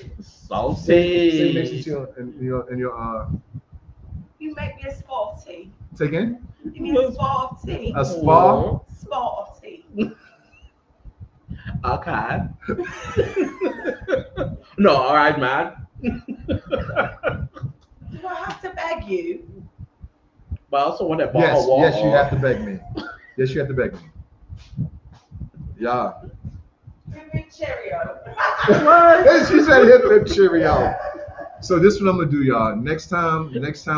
Say next to salty. you in your You make me a spot of tea. say again. Give me a spot of tea. A spa. Spot of tea. Okay. No, all right, man. Do I have to beg you? But I also want a bottle Yes, of water. yes, you have to beg me. Yes, you have to beg me. Yeah. Give me Cheerio. What? She said hit the Cheerio. So this is what I'm gonna do, y'all. Next time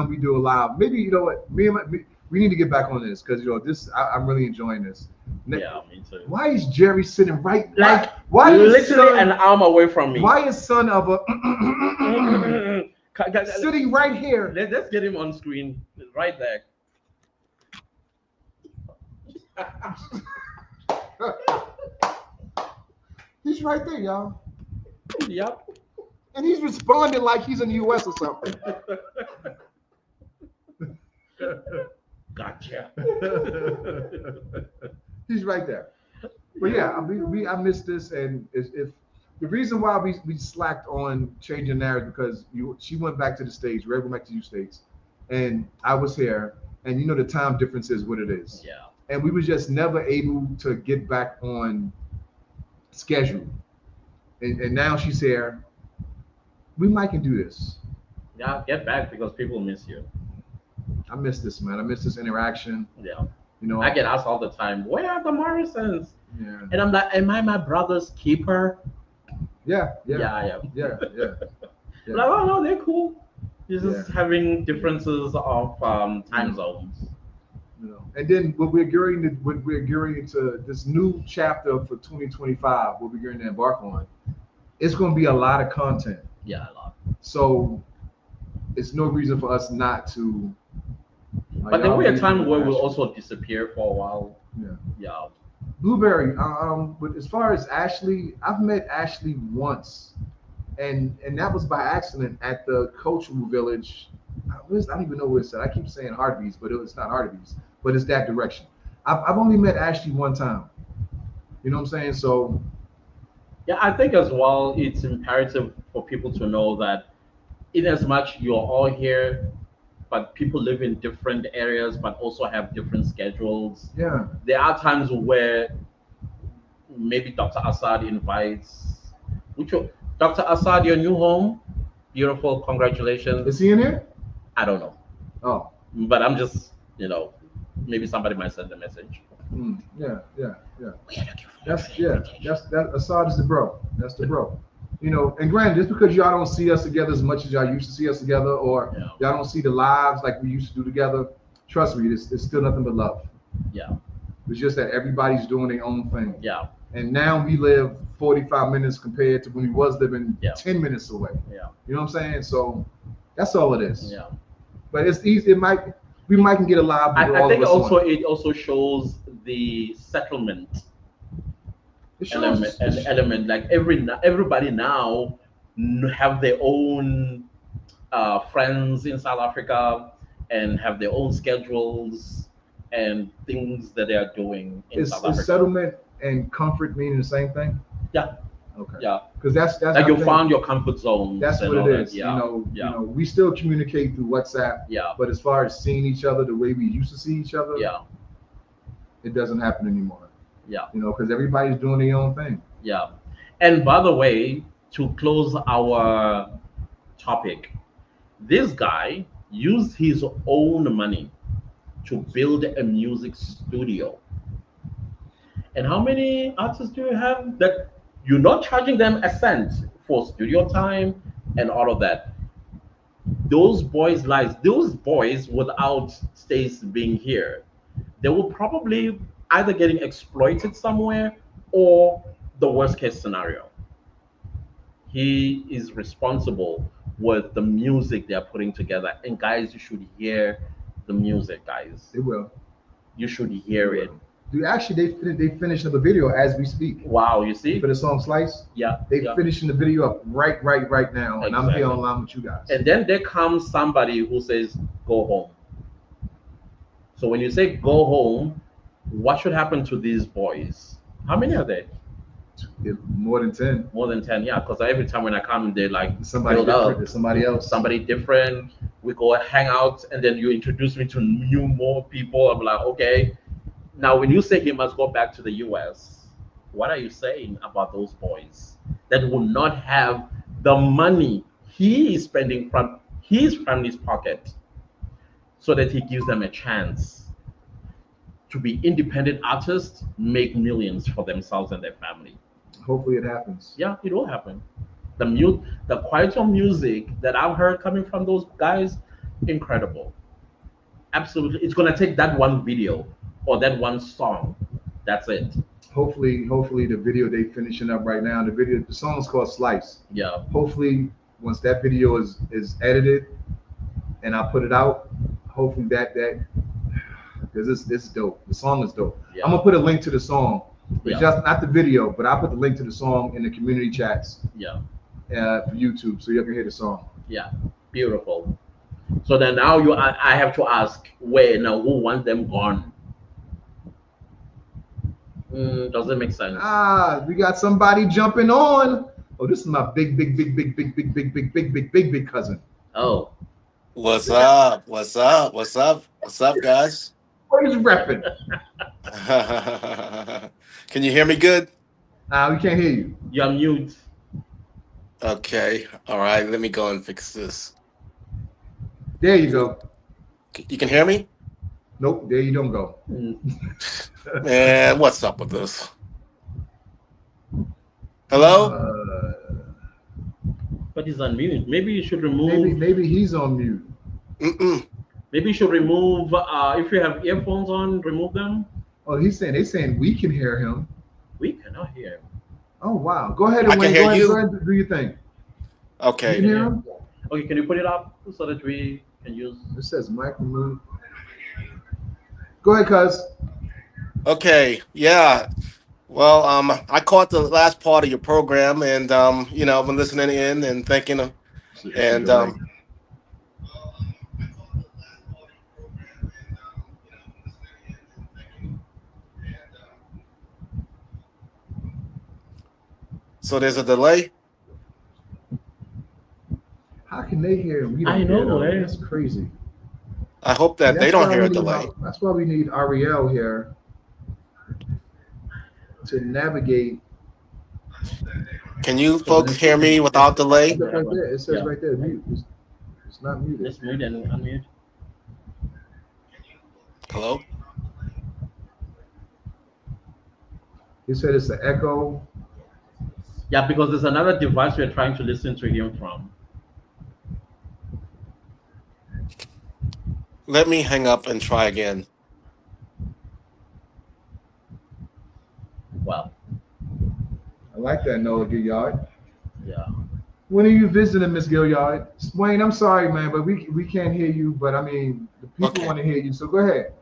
we do a live, maybe you know what, we need to get back on this because this I'm really enjoying this. Yeah, me too. Why is Jerry sitting right? Like, why is literally son, an arm away from me. Why is son of a sitting right here? Let's get him on screen right there. He's right there, y'all, Yep. and he's responding like he's in the U.S. or something. Gotcha. He's right there. But yeah, I missed this, and if the reason why we slacked on changing narrative because she went back to the States, Red went back to the States, and I was here, and the time difference is what it is. Yeah. And we were just never able to get back on schedule. And now she's here. We might can do this. Yeah, get back because people miss you. I miss this, man. I miss this interaction. Yeah. I I get asked all the time, where are the Morrisons? Yeah. And I'm like, am I my brother's keeper? Yeah. Yeah, I am. Yeah. Like, oh no, they're cool. You're just Yeah. having differences of time zones. And then what we're gearing into this new chapter for 2025, what we're going to embark on, it's going to be a lot of content. Yeah, a lot. So it's no reason for us not to. But there will be a time where we'll we'll also disappear for a while. Yeah. Yeah. Blueberry. But as far as Ashley, I've met Ashley once, and that was by accident at the cultural village. I don't even know where it's at. I keep saying Hardee's, but it's not Hardee's, but it's that direction. I've only met Ashley one time. You know what I'm saying? So Yeah, I think as well, it's imperative for people to know that in as much you're all here, but people live in different areas, but also have different schedules. yeah, There are times where maybe Dr. Assad invites, Dr. Assad, your new home, beautiful, congratulations. is he in here? I don't know, Oh, but I'm just, maybe somebody might send a message. yeah. We are looking for That's Assad is the bro. That's the bro. you know, and granted, just because y'all don't see us together as much as y'all used to see us together, or Yeah. y'all don't see the lives like we used to do together, trust me, it's still nothing but love. Yeah. It's just that everybody's doing their own thing. Yeah. And now we live 45 minutes compared to when we was living Yeah. 10 minutes away. Yeah. You know what I'm saying? So that's all it is. Yeah. But it's easy. We might can get a live. I think also it also shows the settlement It shows. element. Like everybody now have their own friends in South Africa and have their own schedules and things that they are doing in South Africa. Is settlement and comfort meaning the same thing? Yeah. Okay. Yeah. Because that's like you found your comfort zone. That's what it is. Yeah. You know, we still communicate through WhatsApp. Yeah. But as far as seeing each other the way we used to see each other, Yeah. it doesn't happen anymore. Yeah. You know, because everybody's doing their own thing. Yeah. And by the way, to close our topic, this guy used his own money to build a music studio. And how many artists do you have that you're not charging them a cent for studio time and all of that? Those boys' lives, those boys without Stace being here, they will probably either getting exploited somewhere or the worst case scenario. He is responsible with the music they're putting together. And guys, you should hear the music, guys. They will. You should hear it. Dude, actually, they finished up a video as we speak. Wow, you see? For the song Slice. Yeah. They yeah. finishing the video up right now. And I'm Exactly. here online with you guys. And then there comes somebody who says, go home. So when you say go home, what should happen to these boys? How many are there? More than 10. More than 10, yeah. Because every time when I come, they're like somebody build different. up. There's somebody else. Somebody different. We go hang out, and then you introduce me to more people. I'm like, okay. Now, when you say he must go back to the US, what are you saying about those boys that will not have the money he is spending from his family's pocket so that he gives them a chance to be independent artists, make millions for themselves and their family? Hopefully it happens. Yeah, it will happen. The quality of music that I've heard coming from those guys, incredible. Absolutely. It's gonna take that one video or that one song. That's it. Hopefully the video they finishing up right now. The song is called Slice. Yeah. Hopefully once that video is edited and I put it out, hopefully that because it's dope. The song is dope. Yeah. I'm gonna put a link to the song. It's Yeah. just not the video, but I'll put the link to the song in the community chats Yeah. for YouTube so you can hear the song. Yeah. Beautiful. So then now I have to ask, who wants them gone? Does it make sense? We got somebody jumping on. Oh, this is my big cousin. Oh. What's up? What's up? What's up? What's up, guys? What is repping? Can you hear me good? We can't hear you. You're mute. Okay. All right. Let me go and fix this. There you go. You can hear me? Nope, there you don't go. Man, what's up with this? Hello? But he's on mute. Maybe you should remove. Maybe he's on mute. Maybe you should remove. If you have earphones on, remove them. Oh, they saying we can hear him. We cannot hear him. Oh wow. Go ahead I and can hear you. Go ahead and do your thing. Okay. You can hear him? Okay, can you put it up so that we can use? It says mic remove. Go ahead, cuz. Okay. Yeah. Well, I caught the last part of your program, and I've been listening in and thinking, and so there's a delay. How can they hear him? We don't I know, hear them. right? That's crazy. I hope that they don't hear a delay. That's why we need Ariel here to navigate. Can you folks hear me without delay? Look right there. It says Yeah. right there, mute. It's not muted. Just mute and unmute. Hello? He said it's an echo. Yeah, because there's another device we're trying to listen to him from. Let me hang up and try again. Well, I like that, Noah Gilliard. yeah. When are you visiting, Miss Gilliard? Wayne, I'm sorry, man, but we can't hear you. But I mean, the people Okay. want to hear you, so go ahead.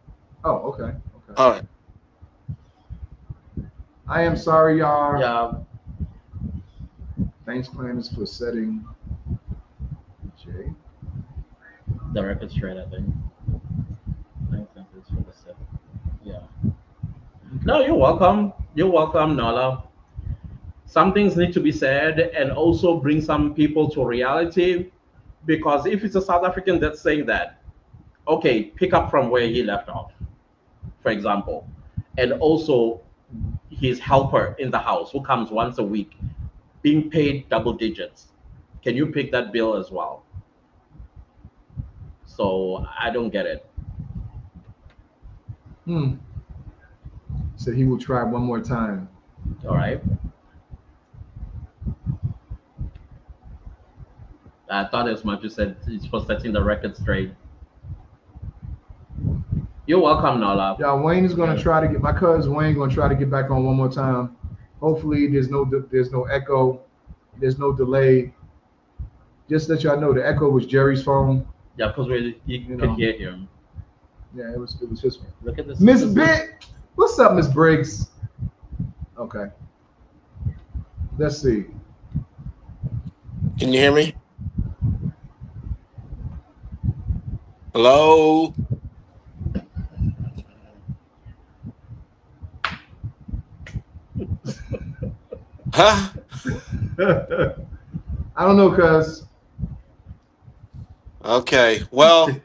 Oh, okay, okay. All right. I am sorry, y'all. Yeah, Thanks, Clantis, for setting J. the record straight, I think. I think it's for the set. Yeah. No, you're welcome. You're welcome, Nala. Some things need to be said and also bring some people to reality because if it's a South African that's saying that, okay, pick up from where he left off, for example, and also his helper in the house who comes once a week being paid double digits. Can you pick that bill as well? So I don't get it. Hmm. Said he will try one more time. All right. I thought as much. You said it's for setting the record straight. You're welcome, Nala. Yeah, Wayne is gonna try to get my cousin Wayne gonna try to get back on one more time. Hopefully, there's no echo, there's no delay. Just to let y'all know, the echo was Jerry's phone. Yeah, because you You could know, hear him. yeah, it was his phone. Look at this. Miss this is- Big, what's up, Miss Briggs? Okay, let's see. Can you hear me? Hello? Huh? I don't know, cuz. Okay. Well, Is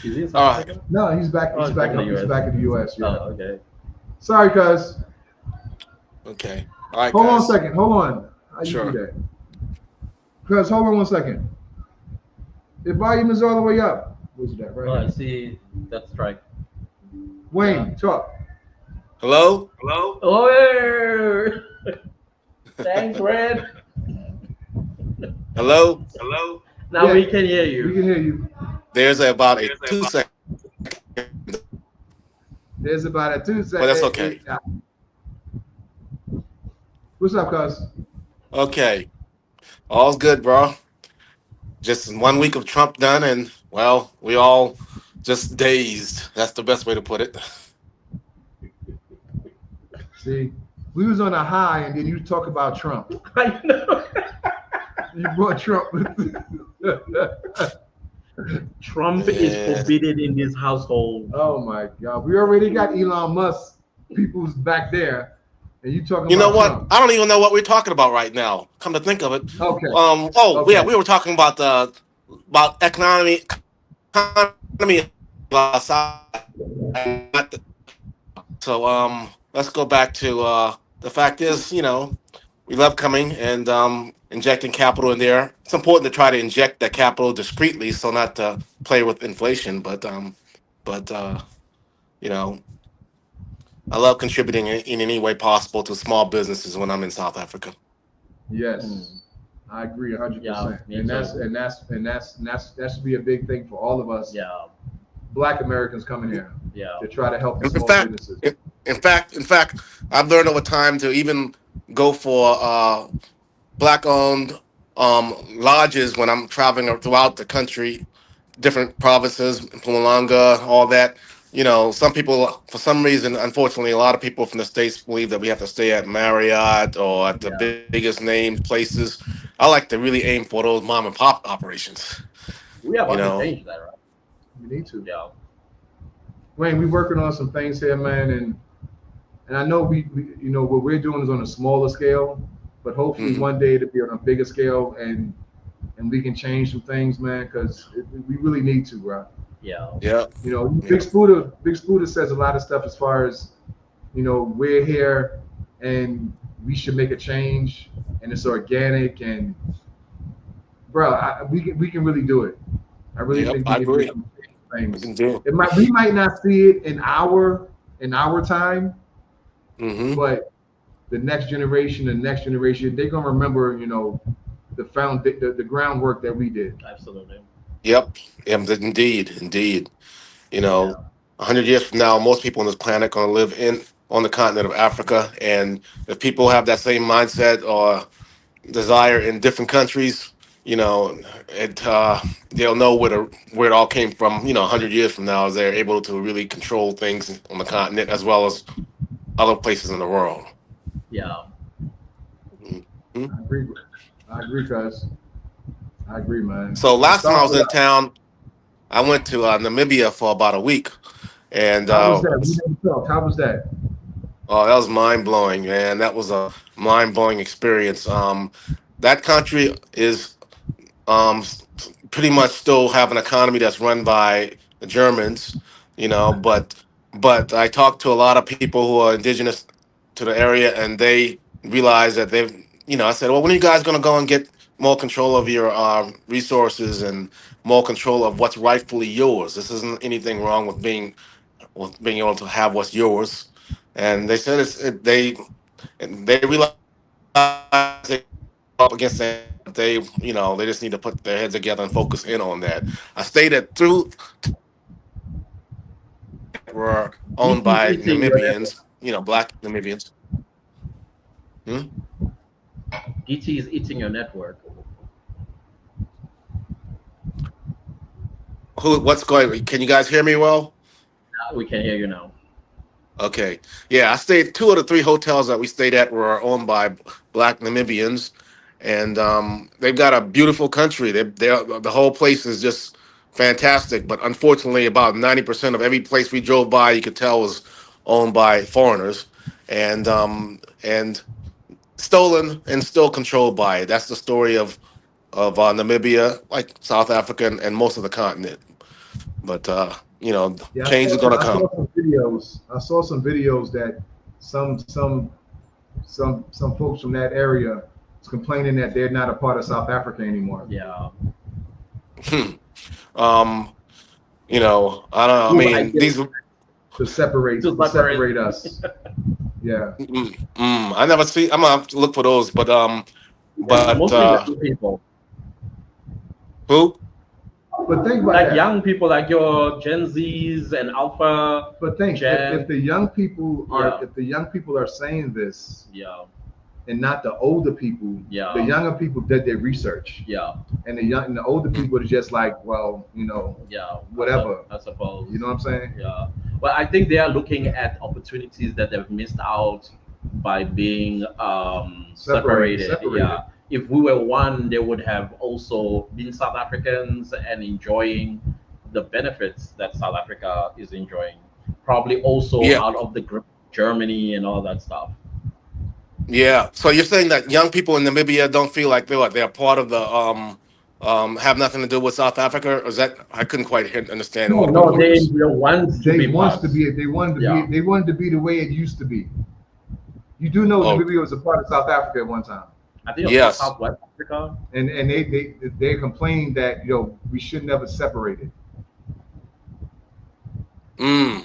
he in South all right. Africa? No, he's back. Oh, He's he's back. back in the He's US. back in the U.S. Yeah. Oh, okay. Sorry, cuz. Okay. All right, Hold on a guys. second. Hold on. How you Sure. do that? Cuz, hold on 1 second. The volume is all the way up. Where's that? Oh, I Right see. That's right. here. Wayne, talk. Hello? Oh, thanks, Red. Hello? Now Yeah, we can hear We you. can hear you. There's about a 2 second, There's about a two but that's second. okay. What's up, cuz? Okay. All's good, bro. Just 1 week of Trump done, and, well, we all just dazed. That's the best way to put it. See, we was on a high, and then you talk about Trump. I know. You brought Trump. Trump is Yeah. forbidden in this household. Oh my God, we already got Elon Musk people's back there, and you talking You know about what? Trump. I don't even know what we're talking about right now. Come to think of it. Okay, Oh, yeah, okay. we were talking about economy outside. So let's go back to the fact is, we love coming and injecting capital in there. It's important to try to inject that capital discreetly, so not to play with inflation. But you know, I love contributing in any way possible to small businesses when I'm in South Africa. Yes, I agree 100%. Yeah, me And too. that should be a big thing for all of us, Yeah, Black Americans coming here yeah. to try to help the In small fact, businesses. in fact, I've learned over time to even go for black-owned lodges when I'm traveling throughout the country, different provinces, Mpumalanga, all that. Some people, for some reason, unfortunately, a lot of people from the states believe that we have to stay at Marriott or at the Yeah. biggest name places. I like to really aim for those mom and pop operations. We are You about to know, change that, right? We need to. Yeah. Wayne, we're working on some things here, man, and I know we what we're doing is on a smaller scale, but hopefully Mhm. one day it'll be on a bigger scale, and we can change some things, man, because we really need to, bro. Yeah. yeah, Big yeah, Spooder says a lot of stuff as far as we're here and we should make a change, and it's organic, and bro, we can really do it. I really yep. think we I can do agree. some We can things. do. We might not see it in our time, Hmm. but the next generation, they're gonna remember, the groundwork that we did. Absolutely. Yep. Indeed, indeed. You Yeah. know, 100 years from now, most people on this planet going to live in on the continent of Africa, and if people have that same mindset or desire in different countries, it they'll know where it all came from. 100 years from now, as they're able to really control things on the continent as well as other places in the world. Yeah. Mhm. I agree. I agree, cuz. I agree, man. So It last time I starts was with in us. town, I went to Namibia for about a week, and How was that? We never talked. How was that? oh, that was mind blowing, man. That was a mind blowing experience. That country is pretty much still have an economy that's run by the Germans, but I talked to a lot of people who are indigenous to the area, and they realize that I said, well, when are you guys going to go and get more control of your resources and more control of what's rightfully yours? This isn't anything wrong with being able to have what's yours. And they said they realize they up against that, but they just need to put their heads together and focus in on that. I stayed at through were owned DT is by eating your network. Namibians, black Namibians. Hmm? DT is eating your network. What's going? Can you guys hear me well? We can hear you now. Okay. Yeah, I stayed two of the three hotels that we stayed at were owned by black Namibians, and they've got a beautiful country. The whole place is just fantastic. But unfortunately, about 90% of every place we drove by, you could tell was owned by foreigners, and stolen and still controlled by it. That's the story of Namibia, like South Africa and most of the continent. But Yeah, change is going to I saw come. some videos. I saw some videos that some folks from that area is complaining that they're not a part of South Africa anymore. Yeah. um, I don't know. I Move mean, ideas these. To separate to separate. us. Yeah. I never see. I'm gonna have to look for those. But Yeah, but mostly the young people. who? But think about Like that. young people, like your Gen Zs and Alpha. But think Jan. if the young people are Yeah. if the young people are saying this Yeah. and not the older people, Yeah. the younger people did their research, Yeah. and the older people are just like, well, Yeah. whatever. I suppose. You know what I'm saying? Yeah. Well, I think they are looking at opportunities that they've missed out by being separated. Separated. Yeah. If we were one, they would have also been South Africans and enjoying the benefits that South Africa is enjoying. Probably also Yeah, out of the grip of Germany and all that stuff. yeah. So you're saying that young people in Namibia don't feel like they're part of the have nothing to do with South Africa? Or is that I couldn't quite understand No, what No, what they was. want to They be wants part. to be. They wanted to Yeah. be. They wanted to be the way it used to be. You do know Oh, Namibia was a part of South Africa at one time, I think it was yes. Southwest Africa. and they complained that we should never separate it. Mm.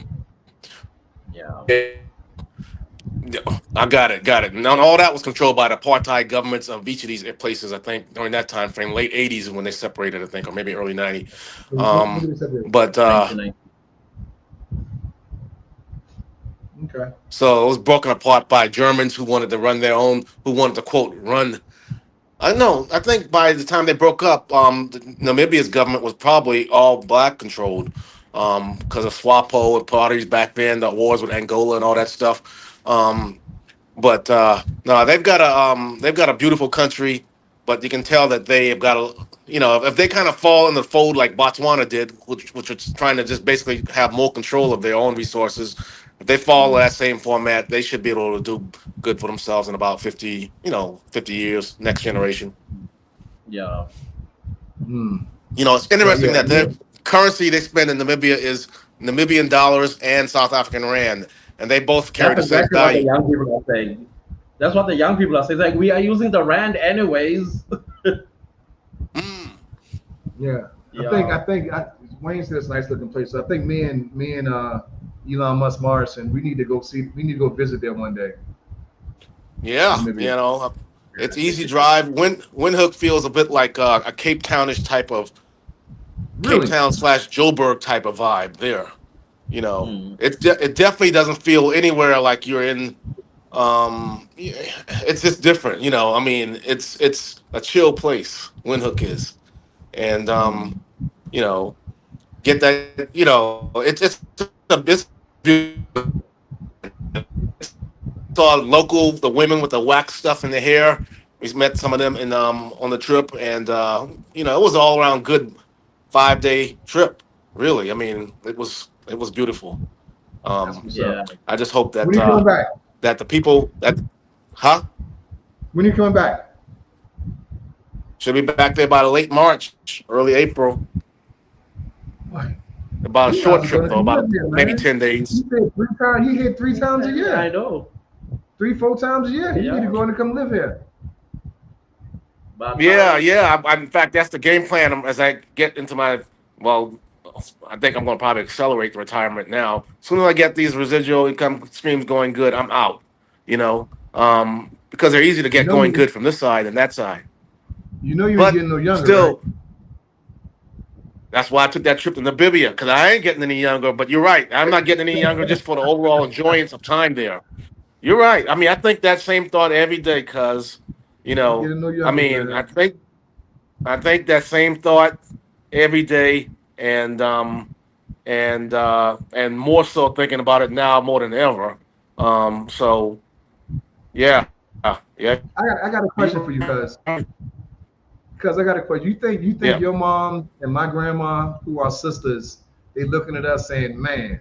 Yeah. Yeah, I got it. Now all that was controlled by the apartheid governments of each of these places. I think during that time frame, late '80s is when they separated. I think, or maybe early '90s. When Um, did they separate? but 1990. Okay. so it was broken apart by Germans who wanted to run their own, who wanted to quote run. I know. I think by the time they broke up, Namibia's government was probably all black controlled, because of SWAPO and parties back then, the wars with Angola and all that stuff. But no, they've got a beautiful country, but you can tell that they've got if they kind of fall in the fold like Botswana did, which was trying to just basically have more control of their own resources. If they follow that same format, they should be able to do good for themselves in about 50 years, next generation. Yeah. Hmm. It's So interesting yeah, that their currency they spend in Namibia is Namibian dollars and South African rand, and they both carry That's the same exactly what the value. young people are saying. That's what the young people are saying. Like, we are using the rand anyways. Mm. yeah. Yeah. Wayne said it's a nice looking place. So I think me and Elon Musk Morrison, we need to go visit there one day. Yeah, Namibia. it's easy drive. Windhoek feels a bit like a Cape Townish type of Cape Really? Town slash Joburg type of vibe there. Mm. It definitely doesn't feel anywhere like you're in. It's just different. I mean, it's a chill place. Windhoek is, and Mm. get that. It's beautiful. Saw local the women with the wax stuff in their hair. We met some of them in on the trip, and it was all around good 5 day trip. Really, I mean, it was beautiful. That's Um, what's up. Yeah. I just hope When are you coming back? that the people that huh When are you coming back? should be back there by the late March, early April. What? About a You guys short are trip gonna though, come about live here, maybe man. 10 days. He said 3 times. He hit 3 times a I year. know. 3, 4 times a year. You need to Yeah. go in and come live here. But Yeah, yeah. In fact, that's the game plan. As I get into my well, I think I'm going to probably accelerate the retirement now. As soon as I get these residual income streams going good, I'm out. Because they're easy to You get know going you. good from this side and that side. You know you ain't But getting no younger, right? still, that's why I took that trip to Namibia because I ain't getting any younger. But you're right. I'm not getting any younger just for the overall enjoyance of time there. You're right. I mean, I think that same thought every day because, Ain't getting no I younger, mean, man. I think that same thought every day, and more so thinking about it now more than ever. So yeah, yeah, I got a you're question for you, right. cuz I got a question. You think Yeah. your mom and my grandma, who are sisters, they looking at us saying, "Man,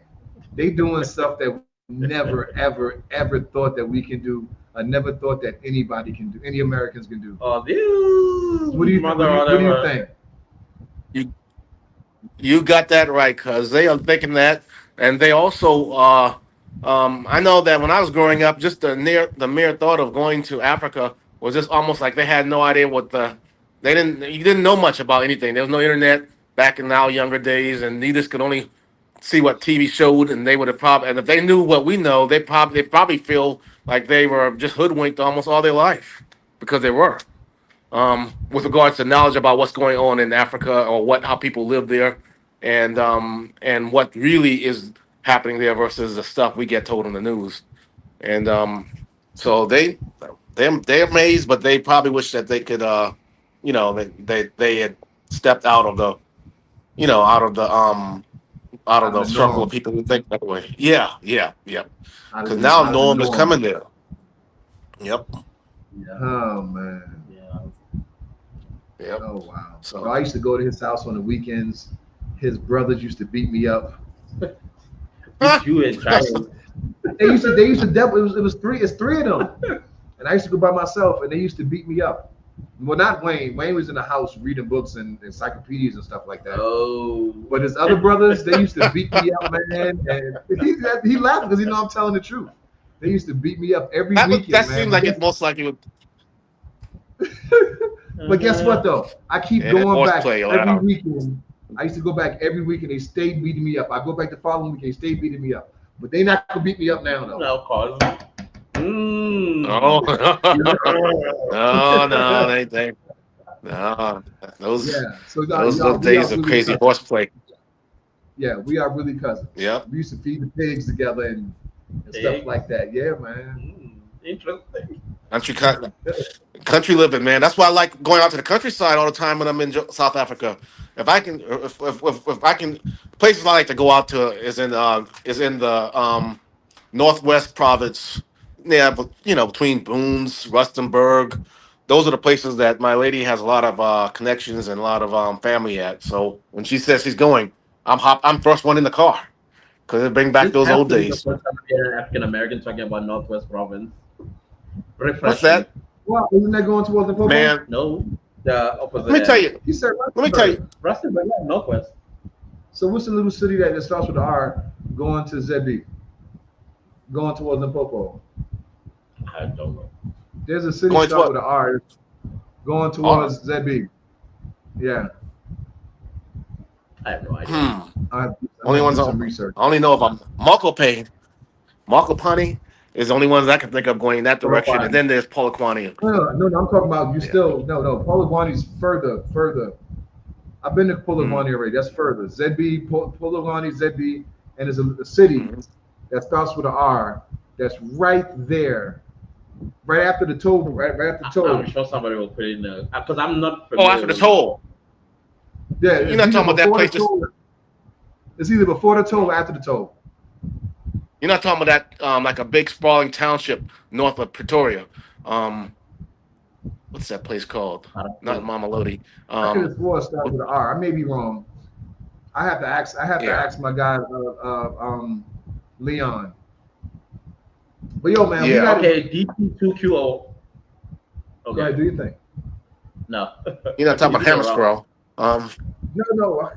they doing stuff that we never, ever, ever thought that we can do. I never thought that anybody can do, any Americans can do." oh, this What do you think? mother What do you whatever. think? You you got that right because they are thinking that, and they also. I know that when I was growing up, just the mere thought of going to Africa was just almost like they had no idea what they didn't you didn't know much about anything. There was no internet back in our younger days, and you just could only see what TV showed, and they would have probably and if they knew what we know, they probably feel like they were just hoodwinked almost all their life because they were. With regards to knowledge about what's going on in Africa or how people live there, and what really is happening there versus the stuff we get told in the news. And so they're amazed, but they probably wish that they could they had stepped out of the you know out of Out of the the circle of norm. people who think that way. Yeah, yeah, yeah. Out of Because the now out of the Norm is norm. coming there. Yep, Yeah, Oh man. yeah. yep. Oh wow. Bro, So I used to go to his house on the weekends. His brothers used to beat me up. Beat you a child. They used to it was three, it's three of them. And I used to go by myself and they used to beat me up. Well, not Wayne. Wayne was in the house reading books and encyclopedias and stuff like that. Oh. But his other brothers, they used to beat me up, man. And he laughed because he know I'm telling the truth. They used to beat me up every that weekend, man. seems like it most likely would. But guess Uh-huh. what though? I keep Yeah, going back horseplay every allowed. weekend. I used to go back every weekend. They stayed beating me up. I go back the following week. They stayed beating me up. But they not gonna beat me up now though. No, cause. No, Mm. no, no, no. Those Yeah. So those we are days of really crazy cousins. horseplay. Yeah, we are really cousins. Yep. We used to feed the pigs together and stuff Pigs. like that. Yeah, man. Interesting. Country, country living, man. That's why I like going out to the countryside all the time when I'm in South Africa. If I can, if I can, places I like to go out to is in the northwest province. Yeah, but between Boones, Rustenburg, those are the places that my lady has a lot of connections and a lot of family at. So when she says she's going, I'm first one in the car because it bring back This those has old to be the days. first time I hear African American talking about Northwest Province. What's Refreshing. that, Well, isn't that going towards the Popo? man? No, the Let opposite me tell end. you. He said Let me tell you. Rustenburg. Rustenburg, yeah, Northwest. So what's the little city that starts with the R going to ZB? Going towards the Popo? I don't know. There's a city Going to start what? with an R going R. towards ZB. Yeah. I have no idea. Hmm. I Only have to ones do I some research. only know if I'm Marco Payne, Marco Pani. is the only ones I can think of going in that direction. And Polokwane. then there's Polokwane. No, I'm talking about you Yeah. still no. Polokwane's further. I've been to Mm. Polokwane already. That's further. ZB, Polokwane, ZB, and there's a city Mhm. that starts with an R. That's right there, right after the toll. Right after the I'm toll. sure somebody will put in because I'm not Oh, familiar after the with. toll. Yeah, You're it's not either talking about that before the place. Just toll. It's either before the toll no. or after the toll. You're not talking about that like a big sprawling township north of Pretoria. Um, what's that place called? I don't Not know. Mama Lodi. I could have swore it starts What, with an R. I may be wrong. I have to ask. I have to yeah, ask my guy, Leon. But yo, man, we yeah. got to Okay, DP2QO. go ahead. Okay, Do your thing. no, You're not talking you about did it Hammer wrong. Scroll. No.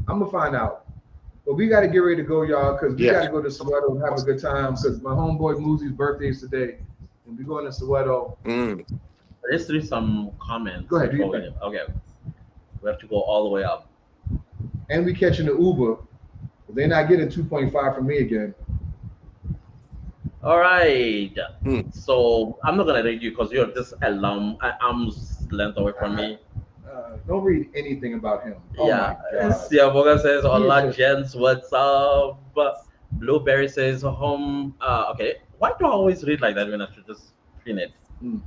I'm gonna find out. But we got to get ready to go, y'all, because we got Yeah. to go to Soweto and have a good time. Because my homeboy Moosey's birthday is today, and we're going to Soweto. Mm. Let's read some comments Go ahead, do your before we thing. Okay, we have to go all the way up. And we catching the Uber. They're not getting 2.5 from me again. All right. Mm. So I'm not gonna read you because you're just arm's length away from me. Don't read anything about him. Oh Yeah. my God. Siaboga says, He is "Hola, just- gents. What's up?" Blueberry says, "Home." Okay. Why do I always read like that when I should just pin it? Mm.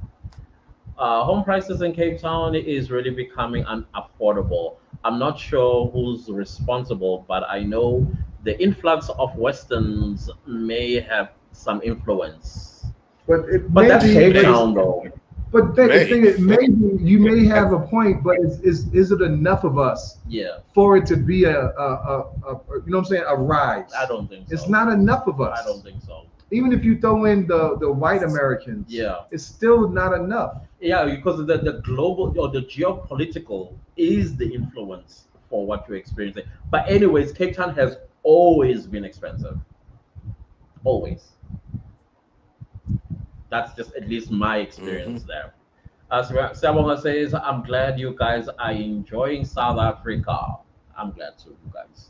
Home prices in Cape Town is really becoming unaffordable. I'm not sure who's responsible, but I know the influx of Westerns may have some influence. But it But may that's be, Cape May. Town, though. but the May. thing is, maybe you may have a point, but is it enough of us Yeah, for it to be a you know what I'm saying, a rise? I don't think so. It's not enough of us. I don't think so. Even if you throw in the white Americans, Yeah. it's still not enough. Yeah, because the global or the geopolitical is the influence for what you're experiencing. But anyways, Cape Town has always been expensive. Always. That's just at least my experience there. Someone says, I'm glad you guys are enjoying South Africa. I'm glad too, you guys.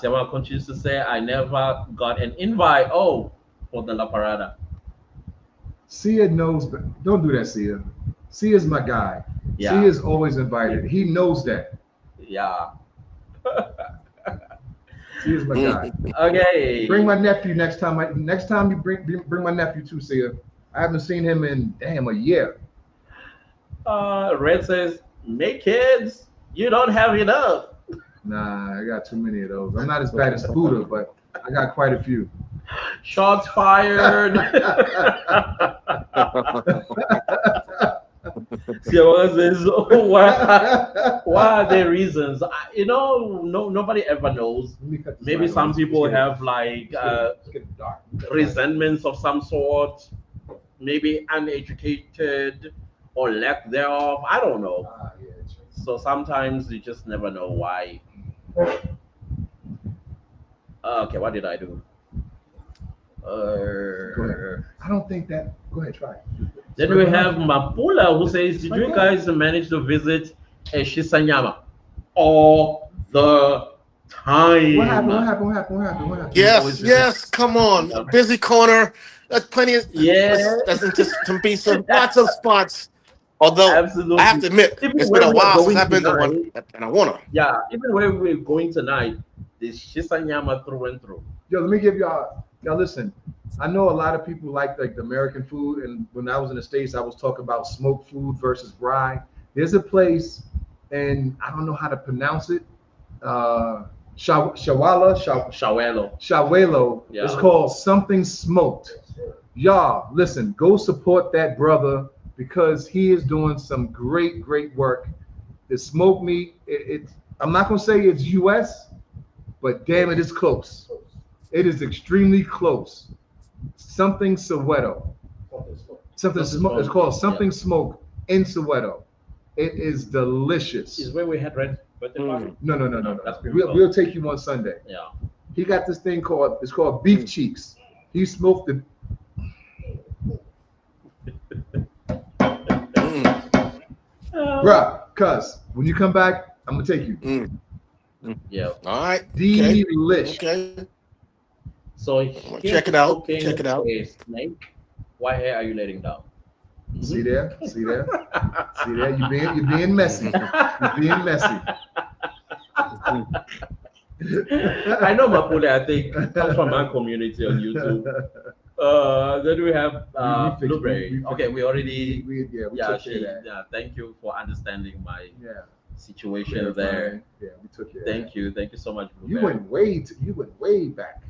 Someone continues to say, I never got an invite. Oh, for the La Parada. Sia knows, but don't do that, Sia. Sia's my guy. Yeah. Sia's always invited. He knows that. Yeah. Sia's my guy. Okay. Bring my nephew next time. Next time you bring my nephew too, Sia. I haven't seen him in damn a year. Red says, make kids. You don't have enough. Nah, I got too many of those. I'm not as bad as Buddha, but I got quite a few. Shots fired. Siawa says, why are there reasons? Nobody ever knows. Maybe some people have like resentments of some sort, maybe uneducated or lack thereof. I don't know. So sometimes you just never know why. Okay, what did I do? Go ahead. I don't think that. Go ahead, try. Then we have Mapula who says, did you guys manage to visit Shisanyama all the time? What happened? Yes. Come on, busy corner. That's plenty of. Yeah. That's just Tembisa. Lots of spots. Although Absolutely. I have to admit, Even it's where been a we are while since going I've been to one, tonight- and I wanna. Yeah, even where we're going tonight, there's Shisanyama through and through. Yo, let me give y'all listen. I know a lot of people like the American food, and when I was in the States, I was talking about smoked food versus braai. There's a place, and I don't know how to pronounce it. Shawelo. Yeah. It's called something smoked. Y'all, listen, go support that brother because he is doing some great work. The smoked meat, I'm not gonna say it's US, but damn it, it's close. It is extremely close. Something Soweto. Something smoke. It's called something smoked in Soweto. It is delicious. Is where we had red birthday party? No. That's pretty We'll take you on Sunday. Yeah. He got this thing called beef cheeks. He smoked the. Bruh, cuz when you come back, I'm gonna take you. Yeah. All right. Delish. Okay. So I'm gonna here's check the it out. cooking Check it out. a snake. Why hair are you letting down? See Mhm. there? See there? See there? You're being messy. You're being messy. I know Mapule, I think, comes from my community on YouTube. Then we have Blueberry. Okay, we already, We yeah, took care of that. yeah, thank you for understanding my Yeah, situation there. clarifying. Yeah, we took care of that. Thank you so much, You Blueberry. you went way back.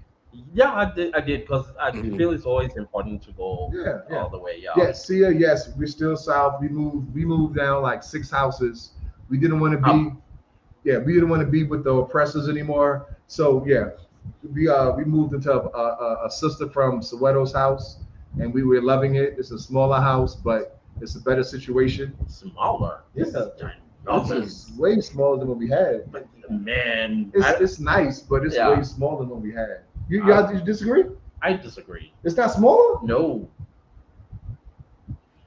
Yeah, I did, because I Mhm. feel it's always important to go Yeah, yeah. all the way. Yeah. Yes, see ya. Yes, we're still south. We moved down like 6 houses. We didn't want to be Up. yeah, we didn't want to be with the oppressors anymore. So yeah, we moved into a sister from Soweto's house, and we were loving it. It's a smaller house, but it's a better situation. Smaller. This is Yeah, ginormous. it's way smaller than what we had. But man, It's nice, but it's way yeah, smaller than what we had. You I, guys, you disagree? I disagree. It's not smaller. No,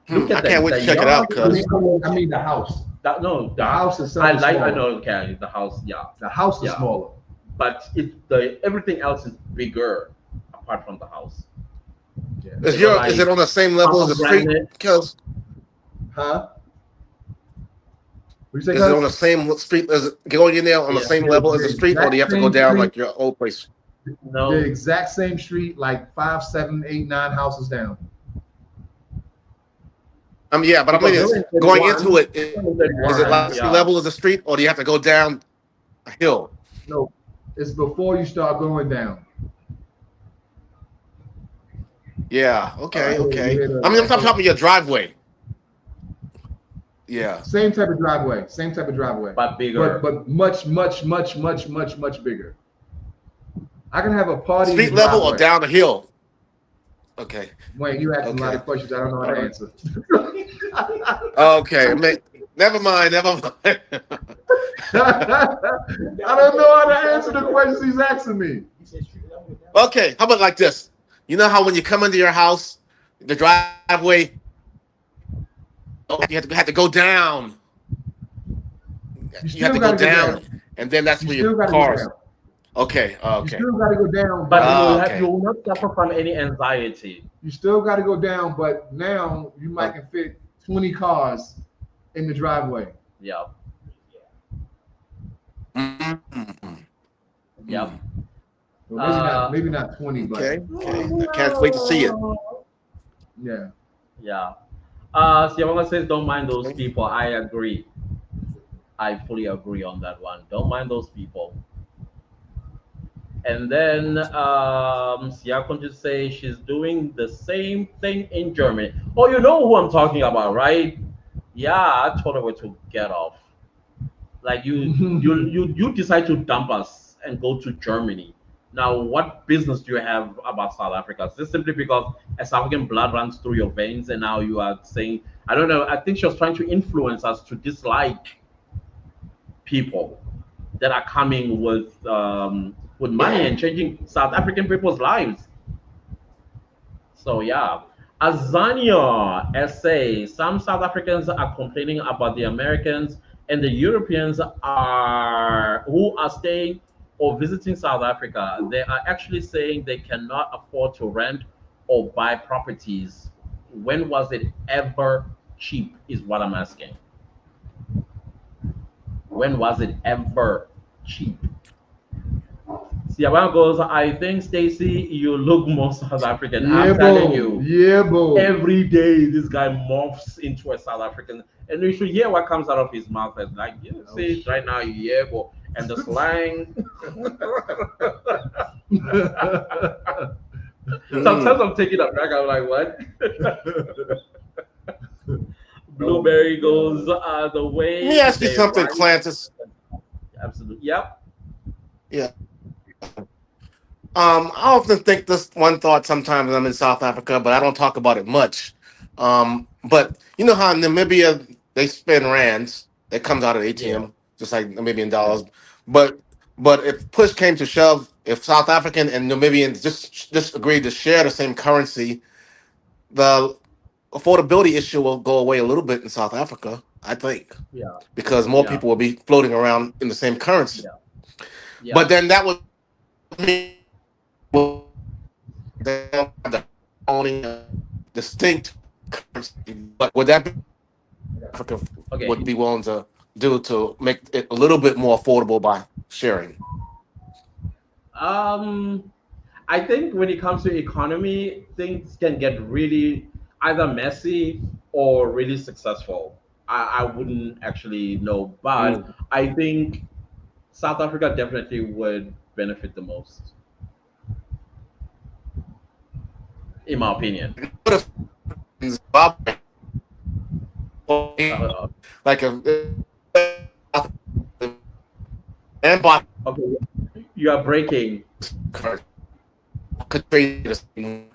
look I at can't that. wait The to check it out, yard I is mean, cause I mean, I mean the house. that no The that house itself I is like. I smaller. know. Okay, the house. Yeah, The house is yeah. smaller. But the everything else is bigger apart from the house. Yeah. is They got your is it like on the same level as the street? pomegranate. Cause Huh? What you say, is it on cuz? the same street as going in there on the Yeah. same level as The the street, or do you exact have to go same down street. like your old place? The No. exact same street, like 5, 7, 8, 9 houses down. Yeah, but I Because mean, they it's were in going into 31. it. They were in Is it 31. like the same Yeah. level as the street, or do you have to go down a hill? No, it's before you start going down. Yeah. You Okay. hear, you Okay. hear I mean, I'm the talking about your driveway. Yeah. same type of driveway, same type of driveway, But bigger. but much bigger. I can have a party in the Street level or driveway. down the hill? Okay. Wayne, you asking a lot Okay. of questions I don't know how to answer. Okay. Never mind. Never mind. I don't know how to answer the questions he's asking me. Okay. How about like this? You know how when you come into your house, the driveway, oh, you have to go down. You You have still to got go to go down, down. and then that's You where your still got to go cars. down. Okay. You Okay. still got to go down, But but you Okay. will not suffer from any anxiety. you still got to go down. But now you might Uh, can fit 20 cars in the driveway. Yeah. mm, Yeah. mm. Well, Uh, maybe not 20, but Okay. Okay. I can't wait to see it. yeah. yeah. Siamanga says, don't mind those people. I agree. I fully agree on that one. Don't mind those people. And then Siakon just say she's doing the same thing in Germany. Oh, you know who I'm talking about, right? Yeah, I told her to get off. Like you decide to dump us and go to Germany. Now, what business do you have about South Africa? Is this simply because a South African blood runs through your veins, and now you are saying, I don't know. I think she was trying to influence us to dislike people that are coming with money and changing South African people's lives. So yeah, Azania essay. Some South Africans are complaining about the Americans and the Europeans are who are staying or visiting South Africa. They are actually saying they cannot afford to rent or buy properties. When was it ever cheap? Is what I'm asking. When was it ever cheap? Siaban goes, I think Stacy, you look more South African. Yeah, I'm telling bro. you, Yeah, bro. every day this guy morphs into a South African, and you should hear what comes out of his mouth. It's like, you Oh, see it right now, yeah, bro. And the slang. Sometimes I'm taking a back. I'm like, what? Blueberry goes the Let me way ask you they something, write. Clantis. Absolutely. Yep. Yeah. I often think this one thought sometimes when I'm in South Africa, but I don't talk about it much. But you know how in Namibia they spend rands that comes out of the Yeah. ATM, just like Namibian dollars. But if push came to shove, if South African and Namibians just agreed to share the same currency, the affordability issue will go away a little bit in South Africa, I think, Yeah. because more Yeah. people will be floating around in the same currency. Yeah. Yeah. But then that would mean they don't have the owning a distinct currency. But would that be Africa Okay. would be willing to do to make it a little bit more affordable by sharing? Um, I think when it comes to economy, things can get really either messy or really successful. I wouldn't actually know, but Mm. I think South Africa definitely would benefit the most, in my opinion. What if Zimbabwe, Uh, like a and Botswana okay, you are breaking. could trade the same.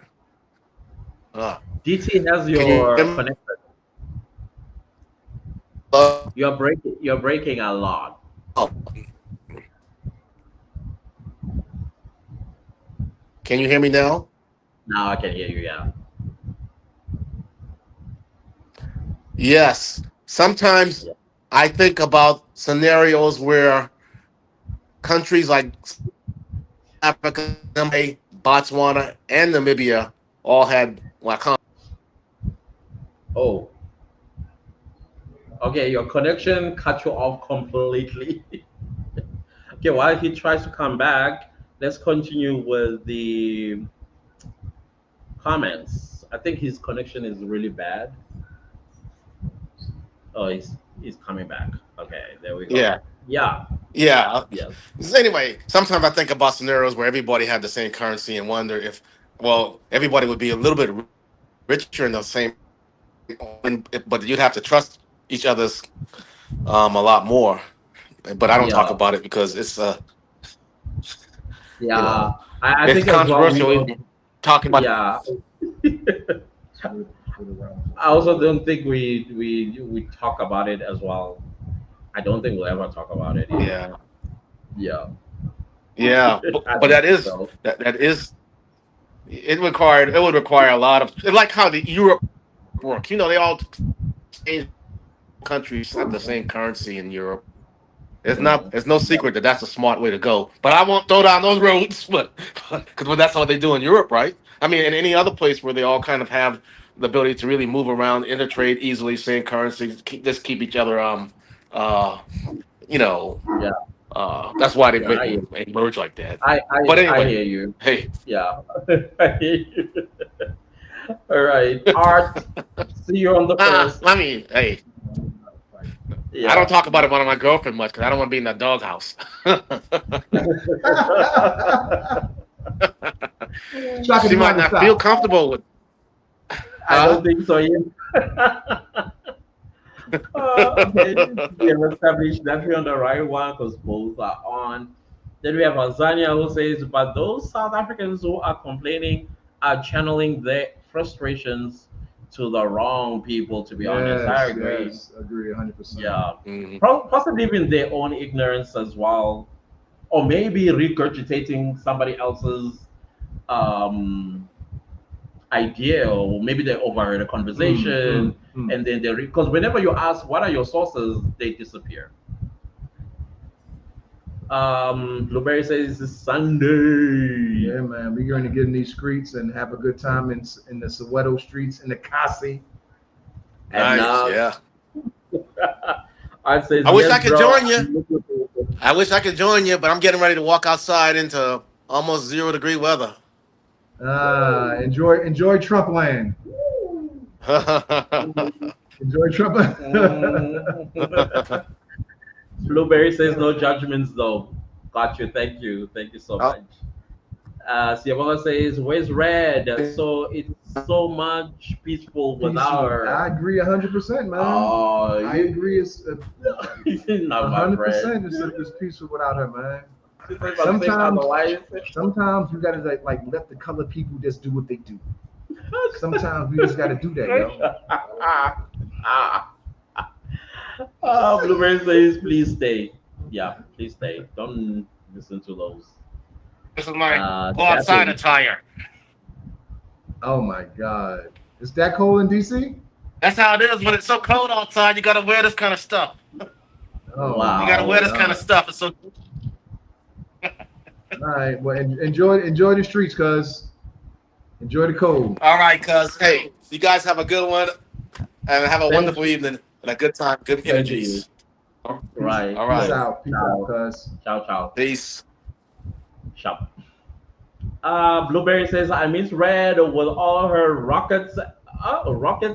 Uh, DT has can you hear your me? connection. You're breaking. You're breaking a lot. Oh, can you hear me now? Now I can hear you. Yeah. Yes. Sometimes Yeah. I think about scenarios where countries like Africa, Botswana, and Namibia all had Wakanda. Oh. Okay. Your connection cut you off completely. Okay. While he tries to come back, let's continue with the comments. I think his connection is really bad. Oh, he's coming back. Okay. There we go. Yeah. Yeah. Yeah. Yes. So anyway, sometimes I think about scenarios where everybody had the same currency and wonder if, well, everybody would be a little bit richer in the same, but you'd have to trust each other's a lot more. But I don't talk Yeah. about it because it's you Yeah. know I it's think as well. We controversial don't. even talking about it. Yeah. For the round. I also don't think we talk about it as well. I don't think we'll ever talk about it either. Yeah, Yeah, yeah, I but don't that think is so. that is it would require a lot of like how the Europe work. They all same countries have the same currency in Europe. Mhm. It's no secret that that's a smart way to go. But I won't throw down those roads, but because that's what they do in Europe, right? I mean, in any other place where they all kind of have the ability to really move around, intertrade easily, same currencies, keep each other uh you know Yeah, that's why yeah, they merge like that. I But I anyway, hear you. hey, Yeah, I hear you. All right, Art. See you on the first. I mean, hey, I don't Yeah. talk about it with my girlfriend much because I don't want to be in that doghouse. Shocking She him might out the not feel south. comfortable with, I huh? don't think so. Yeah. Okay, we have established that we're on the right one because both are on. Then we have Azania who says, but those South Africans who are complaining are channeling their frustrations to the wrong people, to be honest. I Yes, agree. yes, agree 100%. Yeah. Mhm. Possibly even their own ignorance as well. Or maybe regurgitating somebody else's um, idea, or maybe they overheard a Mm, mm, conversation mm. and then because whenever you ask what are your sources, they disappear. Blueberry says it's Sunday Yeah, man, we're going to get in these streets and have a good time in the Soweto streets, in the Kasi. and Nice, now yeah. Art says I wish I yes, could bro. join you. I'm looking forward. I wish I could join you, but I'm getting ready to walk outside into almost 0 degree weather. Enjoy Trump land. Enjoy Trump. Mm. Blueberry says no judgments though. Got you. Thank you so Oh, much. Siobhan says, "Where's Red?" So it's so much peaceful without Peaceful. her. I agree 100%, man. Oh, I you, agree. It's not my friend. 100%. It's peaceful without her, man. She says I'm saying Sometimes, otherwise. sometimes you gotta like let the colored people just do what they do. Sometimes we just gotta do that, yo. Blueberry says, "Please stay." Yeah, please stay. Don't listen to those. this is my go outside Chatting. attire. Oh my God, is that cold in DC? That's how it is when it's so cold outside. You gotta wear this kind of stuff. Oh You my gotta Wow. wear this kind of God. stuff. It's so All right, well, enjoy the streets, cuz. Enjoy the cold. All right, cuz. Hey, you guys have a good one and have a Thank wonderful you. evening and a good time, good Same to you. energies. All Right. Peace right. out. Peace out, Ciao. cuz. Ciao, ciao. Peace. Ciao. Blueberry says, I miss Red with all her rockets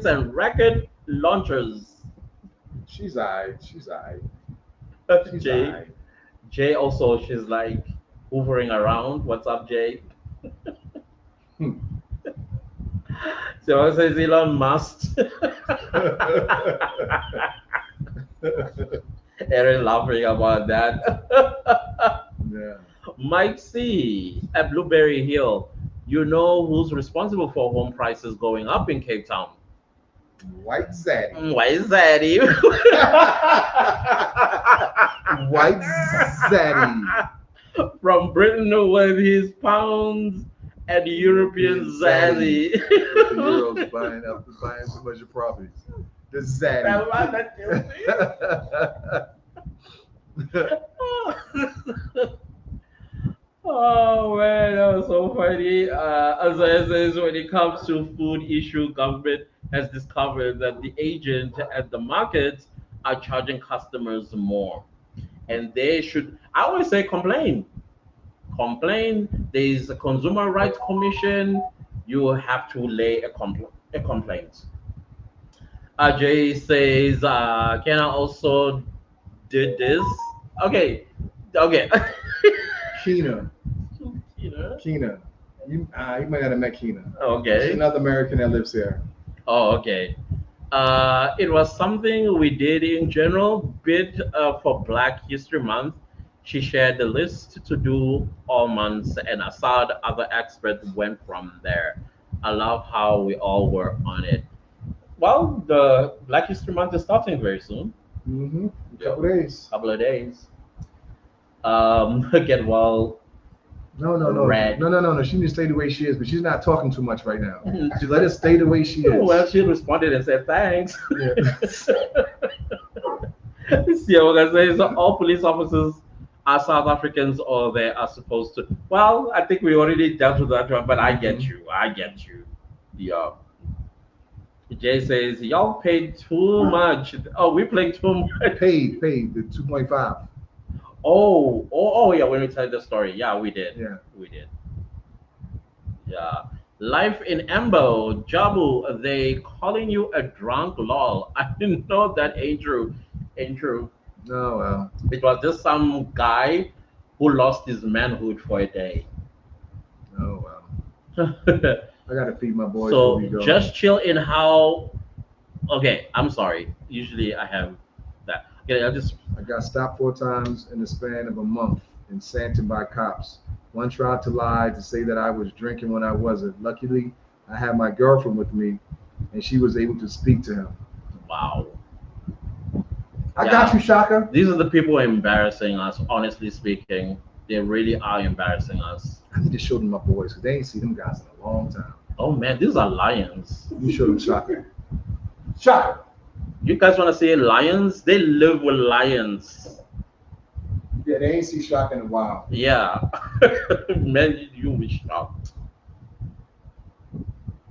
and rocket launchers. She's alright. She's alright. She's Jay, alright. Jay also, she's like hovering around. What's up, Jay? Hmm. So what says Elon Musk? Aaron laughing about that. Yeah. Mike C at Blueberry Hill. You know who's responsible for home prices going up in Cape Town? White Zaddy. Why is that even? White Zaddy. From Britain with his pounds and European zaddy. The Euros buying so much of properties. The Zaddy. Oh man, that was so funny. As I says, when it comes to food issue, government has discovered that the agent at the markets are charging customers more, and they should. I always say complain, complain. There is a consumer rights commission. You have to lay a complaint. Ajay says, can I also do this? Okay, okay. Keena. You know? Keena. You might not have met Keena. She's Okay. another American that lives here. Oh, okay. It was something we did in general, bit for Black History Month. She shared the list to do all months, and Assad, other experts went from there. I love how we all were on it. Well, the Black History Month is starting very soon. Mm-hmm. A Yeah. couple days. Couple of days. Get well, No, no, no, Red. no, no, no, no. She needs to stay the way she is, but she's not talking too much right now. Just let her stay the way she is. Well, she responded and said thanks. Yeah. See what I say? So all police officers are South Africans, or they are supposed to. Well, I think we already dealt with that one, but I get Mhm. you. I get you. Yeah. Jay says y'all paid too much. Oh, we played too much. Paid the 2.5. Oh, yeah. When we tell the story, yeah, we did. Yeah. We did. Yeah. Life in Ambo, Jabu, they calling you a drunk lol. I didn't know that ain't true. Ain't true. No, well. It was just some guy who lost his manhood for a day. Oh well. I gotta feed my boys before So we go. just chill in how. Okay, I'm sorry. Usually I have that. Okay, I'll just. I got stopped 4 times in the span of a month in Santon by cops. One tried to lie to say that I was drinking when I wasn't. Luckily, I had my girlfriend with me, and she was able to speak to him. Wow. I Yeah. got you, Shaka. These are the people embarrassing us, honestly speaking. They really are embarrassing us. I need to show them my boys because they ain't seen them guys in a long time. Oh man, these are lions. You show them Shaka. Shaka. You guys want to see lions? They live with lions. Yeah, they ain't seen Shaka in a while. Yeah. Man, you will be shocked.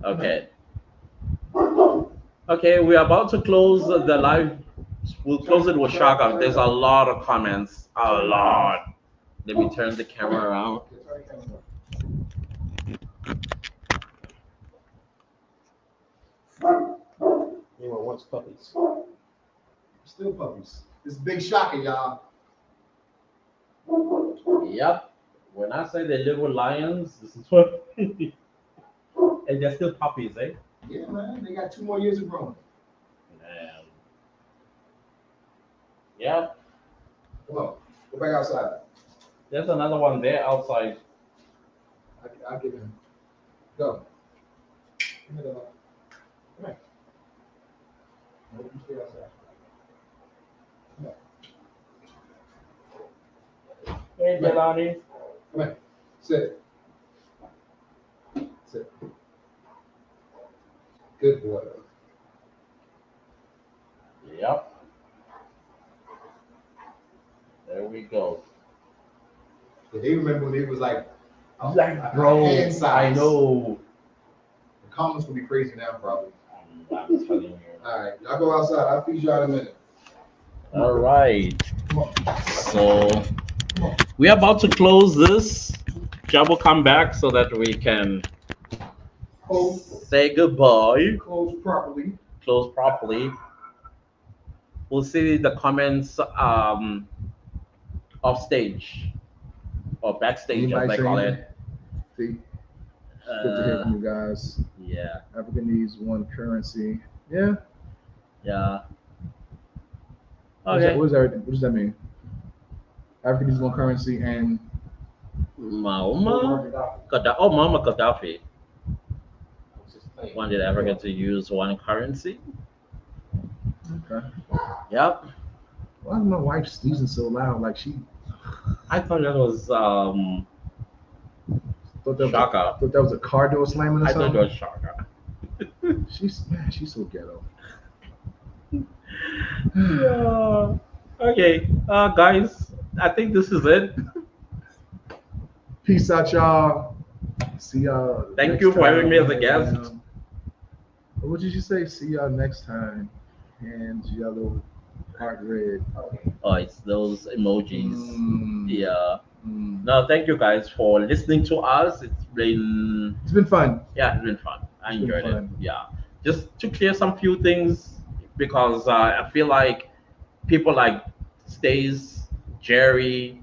Okay. Okay, we're about to close the live. We'll close it with Shaka. There's a lot of comments. A lot. Let me turn the camera around. Anyone wants puppies? Still puppies. This is Big Shaka, y'all. Yep. When I say they live with lions, this is what. And they're still puppies, eh? Yeah, man. They got 2 more years of growing. Man. Yep. Come on. Go back outside. There's another one there outside. I'll give him. Go. Come here, dog. Come here. Nope, you stay outside. Come here. Hey, Jelani. Come here. Sit. Sit. Good boy. Yep. There we go. They remember when they was like, Like, bro, hand size. I know. Comments will be crazy now, probably. I'm telling you. All right, y'all go outside. I'll feed y'all in a minute. All right. Come on. So we're about to close this. JaBu, come back so that we can say goodbye. Close properly. Close properly. We'll see the comments off stage or backstage, as Anybody they say call anything? it. See, good to hear Uh, from you guys. yeah, Africa needs one currency. Yeah. yeah. What does that, Okay. what does that mean? Africa needs one currency and Mama Gaddafi. Oh, Mama Gaddafi wanted Africa to use one currency. okay. Yep. Why is my wife sneezing so loud? Like she I thought that was thought that was Shaka. thought that was a car door slamming or I thought something. it was Shaka. She's so ghetto. Yeah. Okay, guys, I think this is it. Peace out, y'all. See y'all. Thank next you for having time. me as a guest. What did you say? See y'all next time. Hands yellow, heart red. Oh, it's those emojis. Mm, Yeah. mm. No, thank you guys for listening to us. It's been It's been fun. yeah, it's been fun. I It's been enjoyed it. fun. Yeah, just to clear some few things because I feel like people like Stace, Jerry,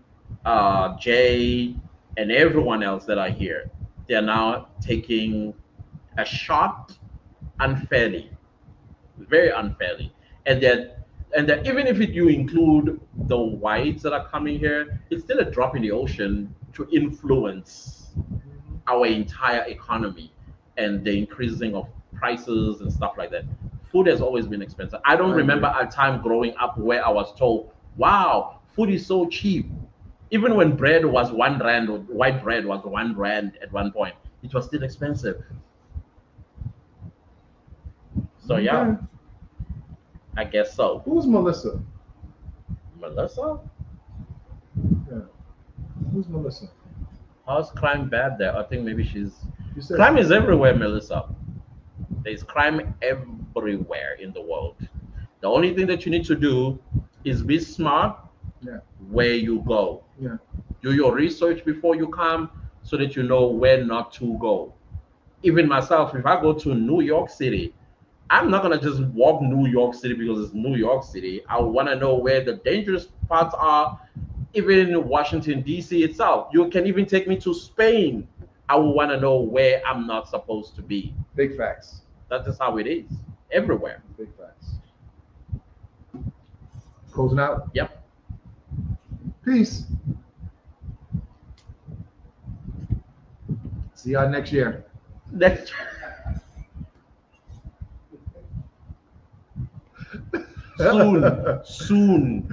Jay, and everyone else that are here, they're now taking a shot unfairly, very unfairly, and that even if you include the whites that are coming here, it's still a drop in the ocean to influence our entire economy and the increasing of prices and stuff like that. Food has always been expensive. I don't I remember agree. a time growing up where I was told, wow, food is so cheap. Even when bread was 1 rand or white bread was 1 rand at one point, it was still expensive. So yeah, Okay. I guess so. Who's Melissa? Melissa? Yeah. Who's Melissa? How's crime bad there? I think maybe she's You said crime is everywhere, Melissa. There's crime everywhere in the world. The only thing that you need to do is be smart Yeah. where you go. Yeah. Do your research before you come so that you know where not to go. Even myself, if I go to New York City, I'm not gonna just walk New York City because it's New York City. I want to know where the dangerous parts are. Even Washington D.C. itself, you can even take me to Spain. I will want to know where I'm not supposed to be. Big facts. That is how it is everywhere. Big facts. Closing out. Yep. Peace. See y'all next year. Next. Soon. Soon.